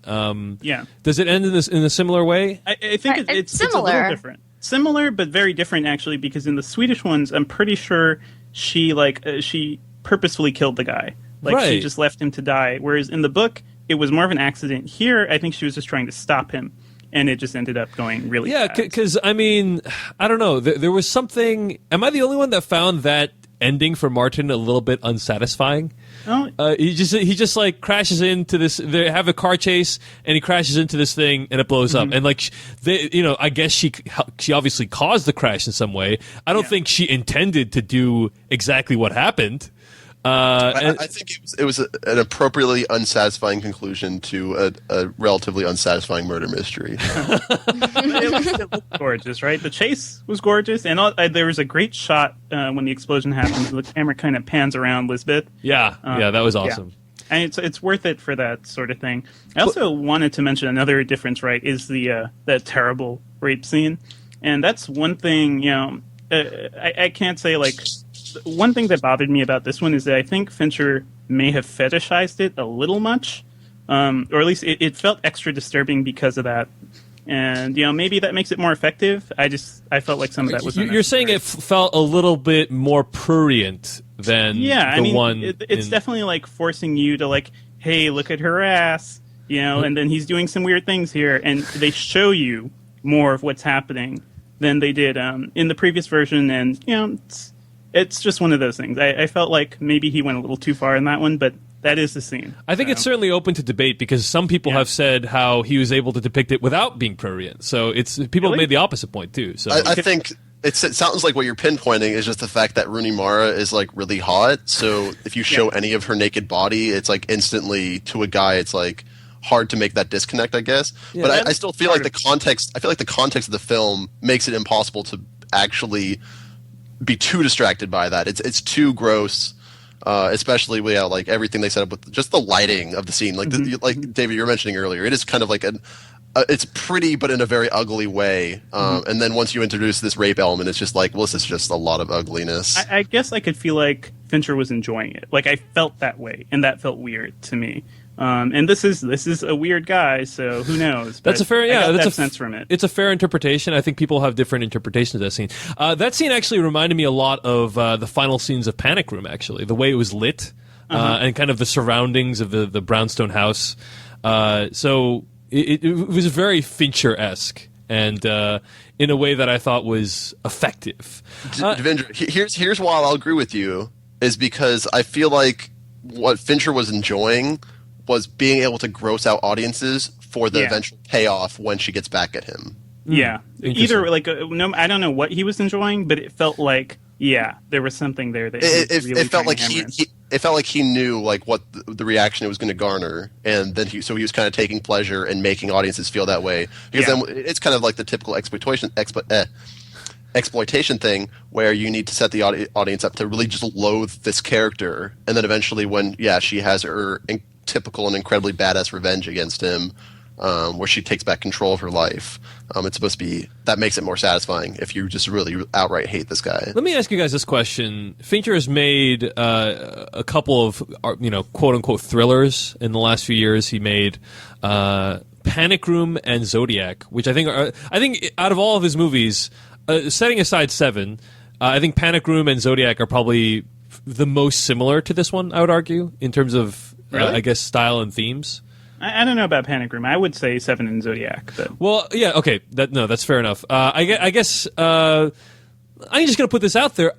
Yeah. Does it end in a similar way? I think it's a similar. little different. Similar, but very different, actually, because in the Swedish ones, I'm pretty sure she purposefully killed the guy. Like, she Right. just left him to die. Whereas in the book, it was more of an accident. Here, I think she was just trying to stop him, and it just ended up going really Yeah, bad. because I mean, I don't know. There was something. Am I the only one that found that ending for Martin a little bit unsatisfying? Oh, He just like crashes into this. They have a car chase, and he crashes into this thing, and it blows up. And like, I guess she obviously caused the crash in some way. I don't think she intended to do exactly what happened. I think it was an appropriately unsatisfying conclusion to a relatively unsatisfying murder mystery. it looked gorgeous, right? The chase was gorgeous, and there was a great shot when the explosion happens. The camera kind of pans around Lisbeth. Yeah, that was awesome. Yeah. And it's worth it for that sort of thing. I also wanted to mention another difference, right? Is the that terrible rape scene, and that's one thing. I can't say like. One thing that bothered me about this one is that I think Fincher may have fetishized it a little much, or at least it felt extra disturbing because of that. And maybe that makes it more effective. I felt like some of that was. You're saying it felt a little bit more prurient than it's definitely like forcing you to like, hey, look at her ass, and then he's doing some weird things here, and they show you more of what's happening than they did in the previous version, and It's just one of those things. I felt like maybe he went a little too far in that one, but that is the scene. I think it's certainly open to debate because some people have said how he was able to depict it without being prurient. So people have made the opposite point too. So I think it sounds like what you're pinpointing is just the fact that Rooney Mara is like really hot. So if you show any of her naked body, it's like instantly to a guy, it's like hard to make that disconnect, I guess. Yeah, but I still feel like the context. I feel like the context of the film makes it impossible to actually be too distracted by that. It's too gross, especially like everything they set up with just the lighting of the scene. Like like David, you were mentioning earlier, it is kind of like it's pretty, but in a very ugly way. And then once you introduce this rape element, it's just like, well, this is just a lot of ugliness. I guess I could feel like Fincher was enjoying it. Like I felt that way, and that felt weird to me. And this is a weird guy, so who knows? That's a fair, that's a sense from it. It's a fair interpretation. I think people have different interpretations of that scene. That scene actually reminded me a lot of the final scenes of Panic Room. Actually, the way it was lit and kind of the surroundings of the brownstone house. So it was very Fincher-esque, and in a way that I thought was effective. Devindra, here's why I'll agree with you is because I feel like what Fincher was enjoying was being able to gross out audiences for the eventual payoff when she gets back at him. Yeah. Either like no, I don't know what he was enjoying, but it felt like there was something there that it felt like it felt like he knew like what the reaction it was going to garner, and then he was kind of taking pleasure in making audiences feel that way because then it's kind of like the typical exploitation thing where you need to set the audience up to really just loathe this character, and then eventually when she has her typical and incredibly badass revenge against him, where she takes back control of her life, it's supposed to be that makes it more satisfying if you just really outright hate this guy. Let me ask you guys this question. Fincher has made a couple of quote unquote thrillers in the last few years. He made Panic Room and Zodiac, which I think out of all of his movies, setting aside Seven, I think Panic Room and Zodiac are probably the most similar to this one, I would argue, in terms of, Really? I guess, style and themes. I don't know about Panic Room. I would say Seven and Zodiac. But. Well, yeah, okay. That's fair enough. I guess I'm just going to put this out there.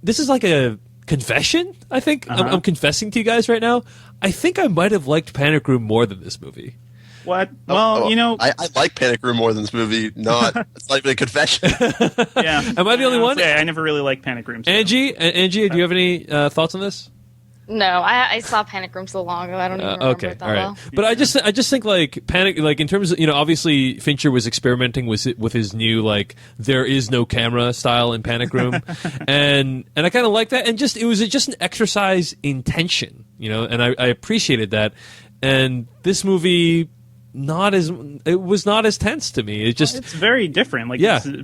This is like a confession, I think. I'm confessing to you guys right now. I think I might have liked Panic Room more than this movie. What? Well, I like Panic Room more than this movie. It's not even a confession. Yeah. Am I the only one? Yeah, I never really liked Panic Room. So. Angie, do you have any thoughts on this? No, I saw Panic Room so long ago. I don't even remember it that well. But I just think like Panic, like in terms of, obviously Fincher was experimenting with his new like there is no camera style in Panic Room, and I kind of like that, and it was just an exercise in tension, and I appreciated that, and this movie. It was not as tense to me. It's very different. Like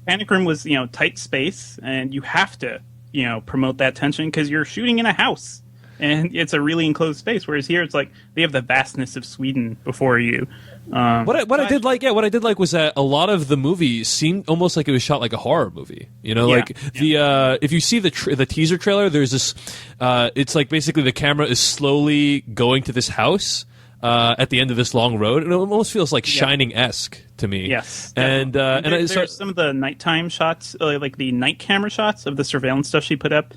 Panic Room was tight space, and you have to promote that tension because you're shooting in a house, and it's a really enclosed space. Whereas here, it's like they have the vastness of Sweden before you. What I did like was that a lot of the movie seemed almost like it was shot like a horror movie. If you see the teaser trailer, there's this. It's like basically the camera is slowly going to this house. At the end of this long road, and it almost feels like Shining-esque to me. Yes, there's some of the nighttime shots, like the night camera shots of the surveillance stuff she put up,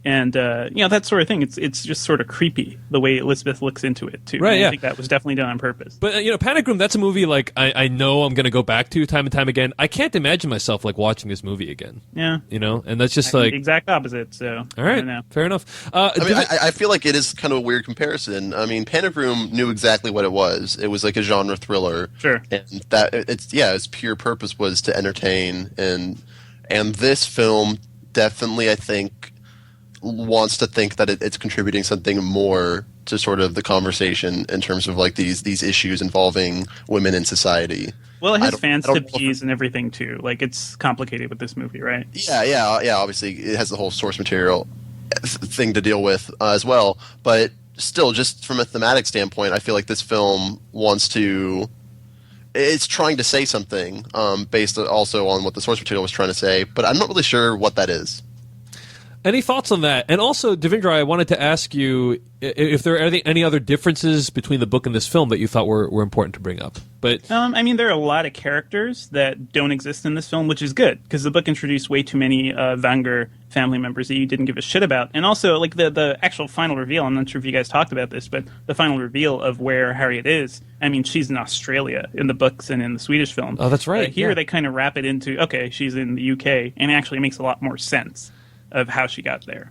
and that sort of thing. It's just sort of creepy the way Elizabeth looks into it too. Right, I think that was definitely done on purpose. But Panic Room, that's a movie like I know I'm going to go back to time and time again. I can't imagine myself like watching this movie again. Yeah, and that's just like the exact opposite. So all right, fair enough. I feel like it is kind of a weird comparison. I mean, Panic Room knew exactly what it was. It was like a genre thriller. Sure, and that its pure purpose was to entertain, and this film definitely, I think, wants to think that it's contributing something more to sort of the conversation in terms of like these issues involving women in society. Well, it has fans to please and everything too. Like it's complicated with this movie, right? Yeah. Obviously, it has the whole source material thing to deal with as well. But still, just from a thematic standpoint, I feel like this film it's trying to say something based also on what the source material was trying to say. But I'm not really sure what that is. Any thoughts on that? And also, Devindra, I wanted to ask you if there are any other differences between the book and this film that you thought were important to bring up. But I mean, there are a lot of characters that don't exist in this film, which is good because the book introduced way too many Wenger family members that you didn't give a shit about. And also, like the actual final reveal. I'm not sure if you guys talked about this, but the final reveal of where Harriet is. I mean, she's in Australia in the books and in the Swedish film. Oh, that's right. Here, they kind of wrap it into she's in the UK, and it actually makes a lot more sense of how she got there.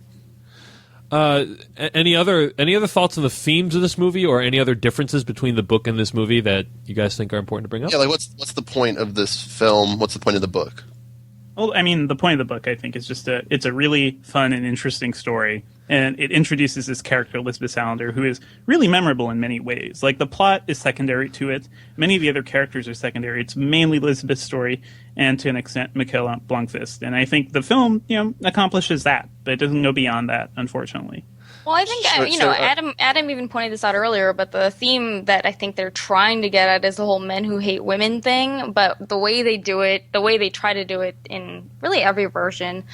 Any other thoughts on the themes of this movie, or any other differences between the book and this movie that you guys think are important to bring up? Yeah, like what's the point of this film? What's the point of the book? Well, I mean, the point of the book, I think, is just it's a really fun and interesting story, and it introduces this character, Elizabeth Salander, who is really memorable in many ways. Like, the plot is secondary to it. Many of the other characters are secondary. It's mainly Elizabeth's story, and to an extent, Mikael Blomkvist. And I think the film, accomplishes that, but it doesn't go beyond that, unfortunately. Well, I think Adam even pointed this out earlier, but the theme that I think they're trying to get at is the whole men who hate women thing. But the way they do it, the way they try to do it in really every version,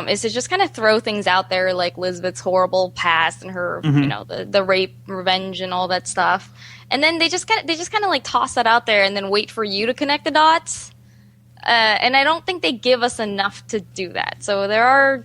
is to just kind of throw things out there, like Elizabeth's horrible past and her, the rape, revenge, and all that stuff. And then they just kind of like toss that out there and then wait for you to connect the dots. And I don't think they give us enough to do that. So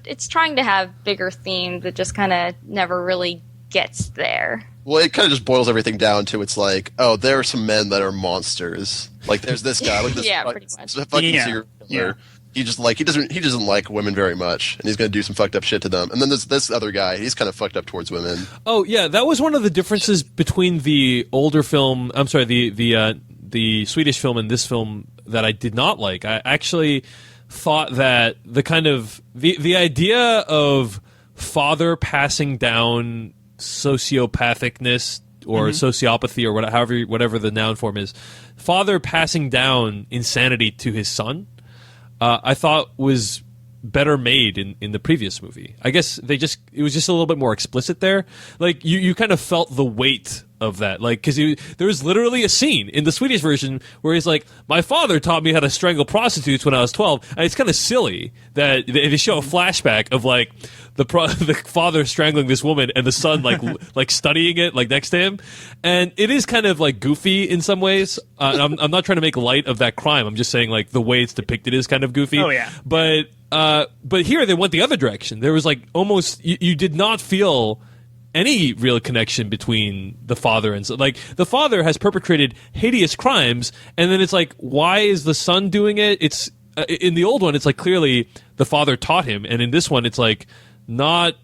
it's trying to have bigger themes that just kind of never really gets there. Well, it kind of just boils everything down to it's like, oh, there are some men that are monsters. Like there's this guy, like this pretty much. serial killer. He doesn't like women very much, and he's going to do some fucked up shit to them. And then there's this other guy. He's kind of fucked up towards women. Oh yeah, that was one of the differences between the older film. I'm sorry, the Swedish film and this film that I did not like. I actually thought that the idea of father passing down sociopathicness or sociopathy or whatever the noun form is, father passing down insanity to his son, I thought was better made in the previous movie. I guess it was just a little bit more explicit there. Like you kind of felt the weight of that. Like, because there was literally a scene in the Swedish version where he's like, "My father taught me how to strangle prostitutes when I was 12," and it's kind of silly that they show a flashback of like the father strangling this woman and the son like studying it like next to him, and it is kind of like goofy in some ways. I'm not trying to make light of that crime. I'm just saying like the way it's depicted is kind of goofy. Oh yeah, but here they went the other direction. There was like almost you did not feel any real connection between the father and son. Like the father has perpetrated hideous crimes, and then it's like, why is the son doing it? It's in the old one, it's like clearly the father taught him, and in this one, it's like not.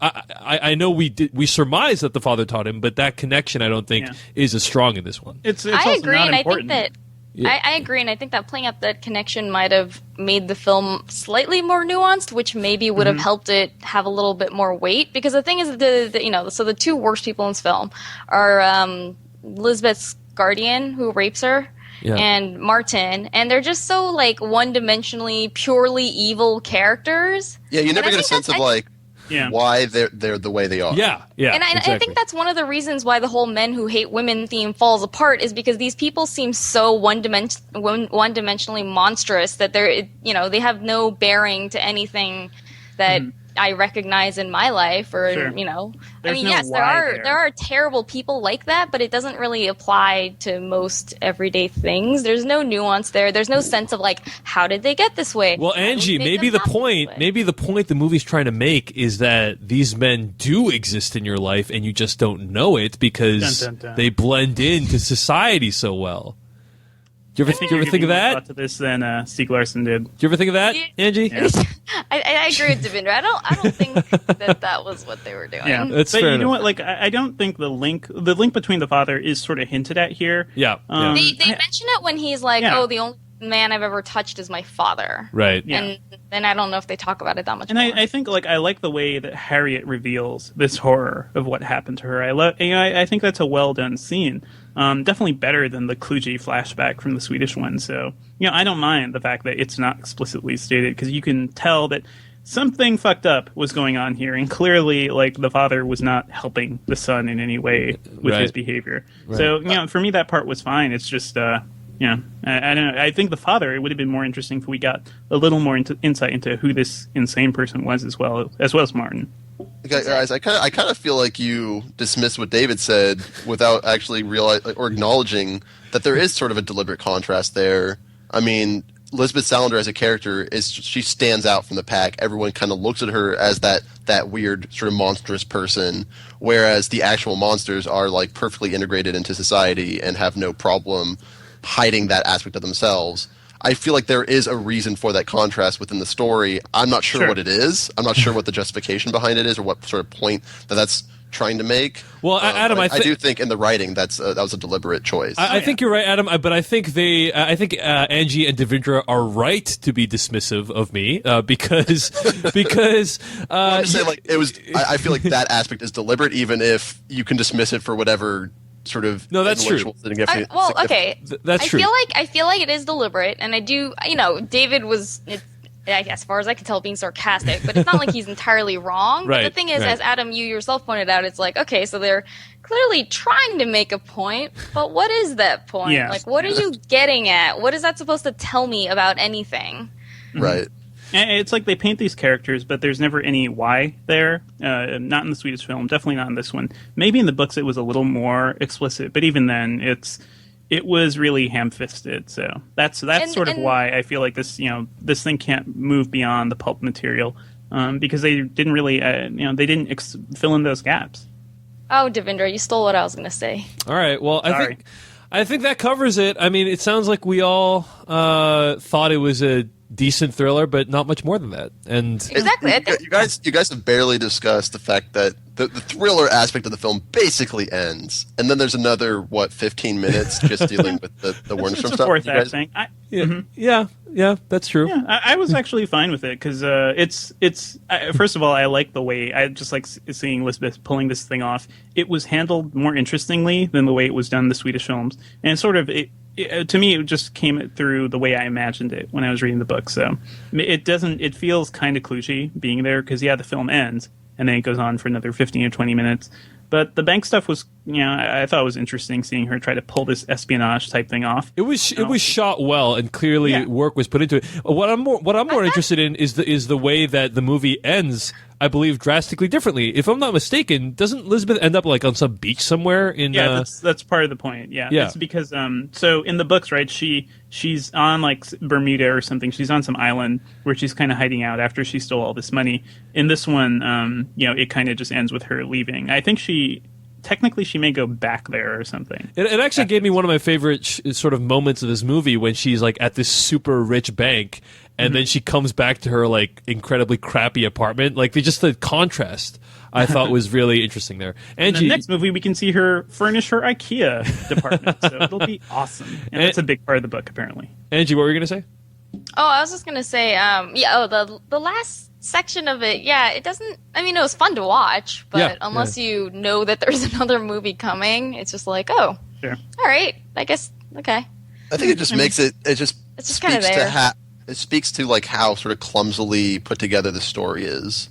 I know we surmise that the father taught him, but that connection I don't think is as strong in this one. It's I also agree, not and important. I think that. Yeah. I agree, and I think that playing up that connection might have made the film slightly more nuanced, which maybe would have helped it have a little bit more weight. Because the thing is, so the two worst people in this film are Lisbeth's guardian, who rapes her, and Martin, and they're just so like one-dimensionally, purely evil characters. Yeah, you never get a sense of like why they're the way they are. Yeah. And exactly. I think that's one of the reasons why the whole men who hate women theme falls apart, is because these people seem so one-dimensionally monstrous that they have no bearing to anything that I recognize in my life, or There's no yes, why there are terrible people like that, but it doesn't really apply to most everyday things. There's no nuance there. There's no sense of like, how did they get this way? Well, Angie, maybe the point the movie's trying to make is that these men do exist in your life, and you just don't know it because they blend into society so well. Do you ever think of that? More thought to this than Stieg Larsson did. Do you ever think of that, Angie? Yeah. I agree with Devindra. I don't think that was what they were doing. Yeah, that's but fair you know enough. what? Like, I don't think the link between the father is sort of hinted at here. Yeah. They mention it when he's like, "Oh, the only man I've ever touched is my father." Right. Yeah. And then I don't know if they talk about it that much. And more. I think I like the way that Harriet reveals this horror of what happened to her. I think that's a well done scene. Definitely better than the Kluge flashback from the Swedish one. So I don't mind the fact that it's not explicitly stated, because you can tell that something fucked up was going on here, and clearly like the father was not helping the son in any way with his behavior. Right. So for me that part was fine. It's just I don't know. I think the father, it would have been more interesting if we got a little more insight into who this insane person was, as well as Martin. Okay, guys, I kind of feel like you dismissed what David said without actually or acknowledging that there is sort of a deliberate contrast there. I mean, Lisbeth Salander as a character she stands out from the pack. Everyone kind of looks at her as that weird sort of monstrous person, whereas the actual monsters are like perfectly integrated into society and have no problem hiding that aspect of themselves. I feel like there is a reason for that contrast within the story. I'm not sure what it is. I'm not sure what the justification behind it is, or what sort of point that's trying to make. Well, Adam, I do think in the writing that was a deliberate choice. I think you're right, Adam. But I think Angie and Devindra are right to be dismissive of me because I'm just saying, like, it was. I feel like that aspect is deliberate, even if you can dismiss it for whatever sort of that's true. That's true. I feel like it is deliberate, and I do. David was, as far as I can tell, being sarcastic, but it's not like he's entirely wrong. Right, but the thing is, as Adam, you yourself pointed out, it's like, okay, so they're clearly trying to make a point, but what is that point? Yeah. Like, what are you getting at? What is that supposed to tell me about anything? Right. And it's like they paint these characters, but there's never any why there. Not in the Swedish film, definitely not in this one. Maybe in the books it was a little more explicit, but even then, it was really ham-fisted. So that's sort of why I feel like this thing can't move beyond the pulp material, because they didn't really they didn't fill in those gaps. Oh, Devindra, you stole what I was going to say. All right. Well, Sorry. I think that covers it. I mean, it sounds like we all thought it was a decent thriller, but not much more than that. And exactly, you guys have barely discussed the fact that the thriller aspect of the film basically ends, and then there's another 15 minutes just dealing with the Wernstrom It's a stuff. fourth act thing. Yeah, that's true. Yeah, I was actually fine with it, because it's first of all, I like the way, I just like seeing Lisbeth pulling this thing off. It was handled more interestingly than the way it was done in the Swedish films, and sort of to me, it just came through the way I imagined it when I was reading the book. So it feels kind of kludgy being there, because the film ends and then it goes on for another 15 or 20 minutes. But the bank stuff was, I thought it was interesting seeing her try to pull this espionage type thing off. It was shot well, and clearly work was put into it. What I'm more interested in is the way that the movie ends. I believe drastically differently. If I'm not mistaken, doesn't Elizabeth end up like on some beach somewhere in? Yeah, that's part of the point. Yeah, it's because so in the books, right? She's on like Bermuda or something. She's on some island where she's kind of hiding out after she stole all this money. In this one, it kind of just ends with her leaving. I think technically she may go back there or something. It actually gave me one of my favorite sort of moments of this movie when she's like at this super rich bank. And then she comes back to her like incredibly crappy apartment. Like the contrast, I thought was really interesting there. Angie, in the next movie, we can see her furnish her IKEA department, so it'll be awesome. And that's a big part of the book, apparently. Angie, what were you going to say? Oh, I was just going to say, the last section of it, it doesn't. I mean, it was fun to watch, but unless you know that there's another movie coming, it's just like, oh, sure, all right, I guess, okay. I think it just makes it. It just kind of there. It speaks to like how sort of clumsily put together the story is,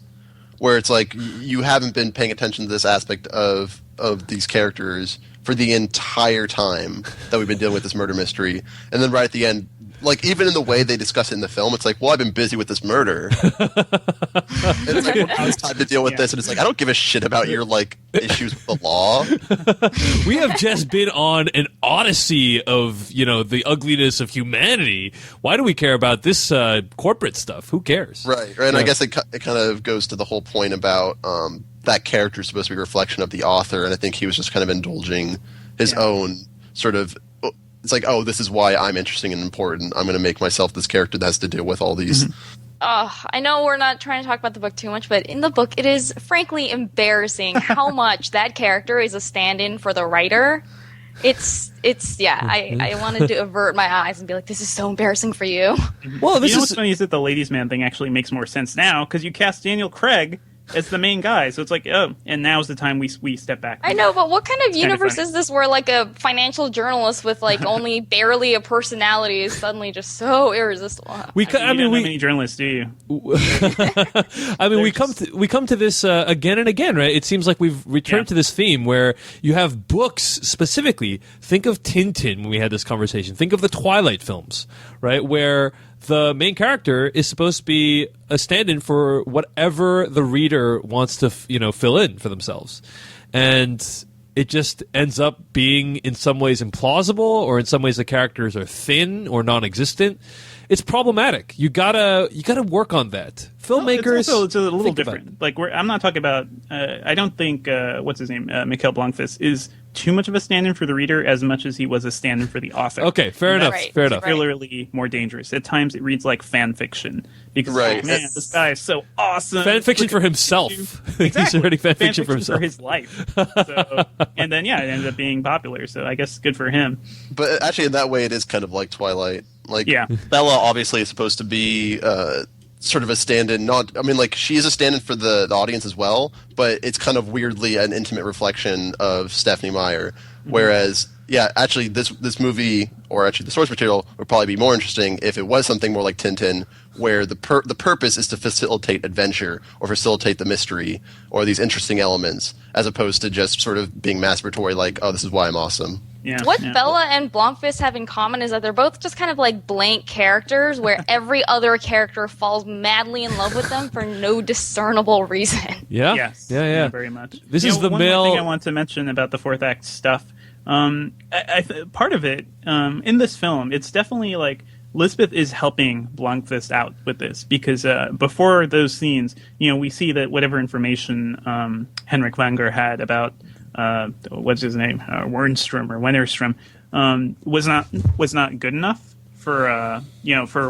where it's like you haven't been paying attention to this aspect of these characters for the entire time that we've been dealing with this murder mystery, and then right at the end, like even in the way they discuss it in the film, it's like, well, I've been busy with this murder. It's like, well, now it's time to deal with this, and it's like, I don't give a shit about your like issues with the law. We have just been on an odyssey of the ugliness of humanity. Why do we care about this corporate stuff? Who cares? Right. And I guess it kind of goes to the whole point about that character is supposed to be a reflection of the author, and I think he was just kind of indulging his own sort of. It's like, oh, this is why I'm interesting and important. I'm going to make myself this character that has to deal with all these. I know we're not trying to talk about the book too much, but in the book, it is frankly embarrassing how much that character is a stand-in for the writer. I wanted to avert my eyes and be like, this is so embarrassing for you. Well, what's funny is that the ladies' man thing actually makes more sense now because you cast Daniel Craig as the main guy, so it's like, oh, and now's the time we step back. I know, but what kind of universe is this where like a financial journalist with like only barely a personality is suddenly just so irresistible? You don't know many journalists, do you? I mean, we come to this again and again, right? It seems like we've returned to this theme where you have books specifically. Think of Tintin when we had this conversation. Think of the Twilight films, right? Where the main character is supposed to be a stand-in for whatever the reader wants to, fill in for themselves. And it just ends up being in some ways implausible, or in some ways the characters are thin or non-existent. It's problematic. You gotta work on that. Filmmakers. It's a little different. Like I'm not talking about. I don't think what's his name, Mikhail Blomkvist, is too much of a stand-in for the reader as much as he was a stand-in for the author. Okay, fair enough. Fair enough. Particularly more dangerous. At times, it reads like fan fiction because, man, this guy is so awesome. Fan fiction for himself. Exactly. He's writing fan fiction for himself. For his life. And then, it ended up being popular. So I guess good for him. But actually, in that way, it is kind of like Twilight. Like, Bella obviously is supposed to be sort of a stand-in. She is a stand-in for the audience as well, but it's kind of weirdly an intimate reflection of Stephenie Meyer. Whereas, actually, this movie, or actually the source material, would probably be more interesting if it was something more like Tintin, where the purpose is to facilitate adventure or facilitate the mystery or these interesting elements, as opposed to just sort of being masturbatory, like, oh, this is why I'm awesome. What Bella and Blomkvist have in common is that they're both just kind of like blank characters where every other character falls madly in love with them for no discernible reason. Yeah. Yes. Yeah. Very much. This is the one male. One thing I want to mention about the fourth act stuff. Part of it in this film, it's definitely like Lisbeth is helping Blomkvist out with this because before those scenes, we see that whatever information Henrik Wanger had about what's his name, Wennerstrom, was not good enough for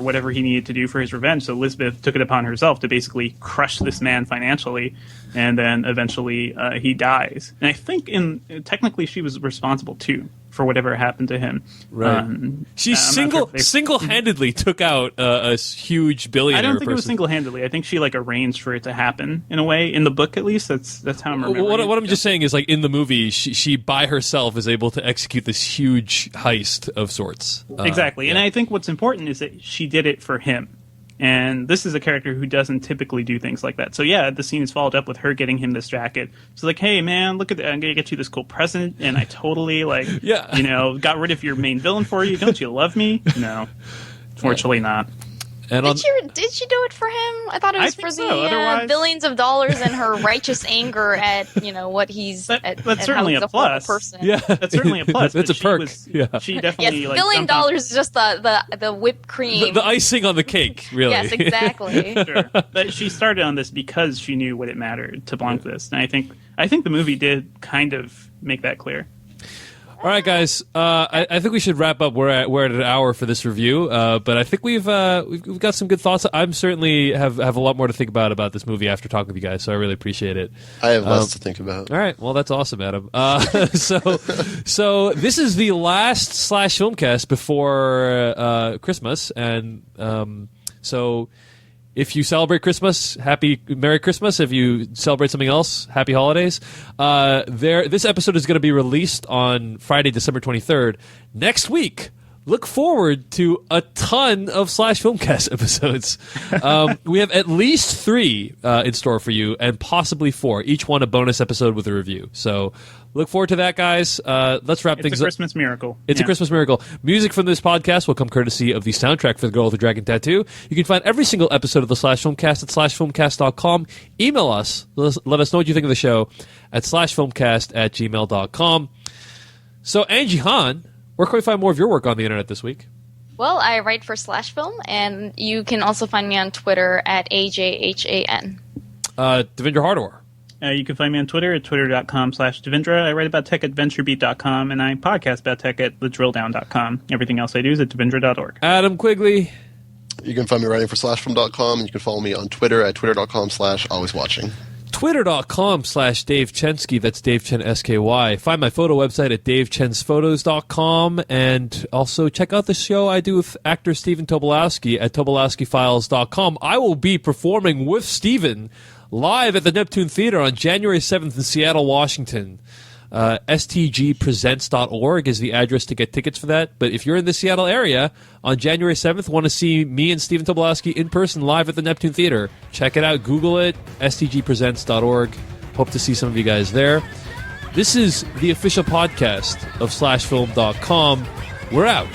whatever he needed to do for his revenge. So Lisbeth took it upon herself to basically crush this man financially, and then eventually he dies. And I think technically she was responsible too for whatever happened to him. Right. She single-handedly took out a huge billionaire. I don't think person. it was single-handedly. I think she arranged for it to happen in a way. In the book, at least, that's how I'm remembering. What I'm just saying is, like, in the movie, she by herself is able to execute this huge heist of sorts. Exactly. And I think what's important is that she did it for him. And this is a character who doesn't typically do things like that. So yeah, the scene is followed up with her getting him this jacket. She's like, "Hey man, look at that! I'm gonna get you this cool present." And I totally got rid of your main villain for you. Don't you love me? No, fortunately not. And did she do it for him? I thought it was for the billions of dollars and her righteous anger at what he's. That's certainly a plus. Person. Yeah, that's certainly a plus. That's a perk. She definitely. Yes, $1 billion is just the whipped cream, the icing on the cake. Really. Yes, exactly. Sure. But she started on this because she knew what it mattered to Blomqvist, and I think the movie did kind of make that clear. All right, guys. I think we should wrap up. We're at an hour for this review, but I think we've got some good thoughts. I'm certainly have a lot more to think about this movie after talking with you guys. So I really appreciate it. I have less to think about. All right, well that's awesome, Adam. So this is the last Slash Filmcast before Christmas, and so. If you celebrate Christmas, Merry Christmas. If you celebrate something else, Happy Holidays. This episode is going to be released on Friday, December 23rd. Next week, look forward to a ton of Slash Filmcast episodes. We have at least 3 in store for you, and possibly 4. Each one a bonus episode with a review. So look forward to that, guys. Let's wrap things up. It's a Christmas miracle. It's a Christmas miracle. Music from this podcast will come courtesy of the soundtrack for The Girl with the Dragon Tattoo. You can find every single episode of the Slash Filmcast at slashfilmcast.com. Email us. Let us know what you think of the show at slashfilmcast@gmail.com. So, Angie Han, where can we find more of your work on the internet this week? Well, I write for Slash Film, and you can also find me on Twitter at AJHAN. Devindra Hardwar. You can find me on Twitter at twitter.com/Devindra. I write about tech at venturebeat.com, and I podcast about tech at thedrilldown.com. Everything else I do is at devindra.org. Adam Quigley. You can find me writing for slashfilm.com, and you can follow me on Twitter at twitter.com/alwayswatching. Twitter.com/Dave Chensky. That's Dave Chen SKY. Find my photo website at davechensPhotos.com, and also check out the show I do with actor Stephen Tobolowsky at tobolowskyfiles.com. I will be performing with Stephen live at the Neptune Theater on January 7th in Seattle, Washington. stgpresents.org is the address to get tickets for that. But if you're in the Seattle area on January 7th, want to see me and Stephen Tobolowsky in person live at the Neptune Theater, check it out. Google it, stgpresents.org. Hope to see some of you guys there. This is the official podcast of slashfilm.com. We're out.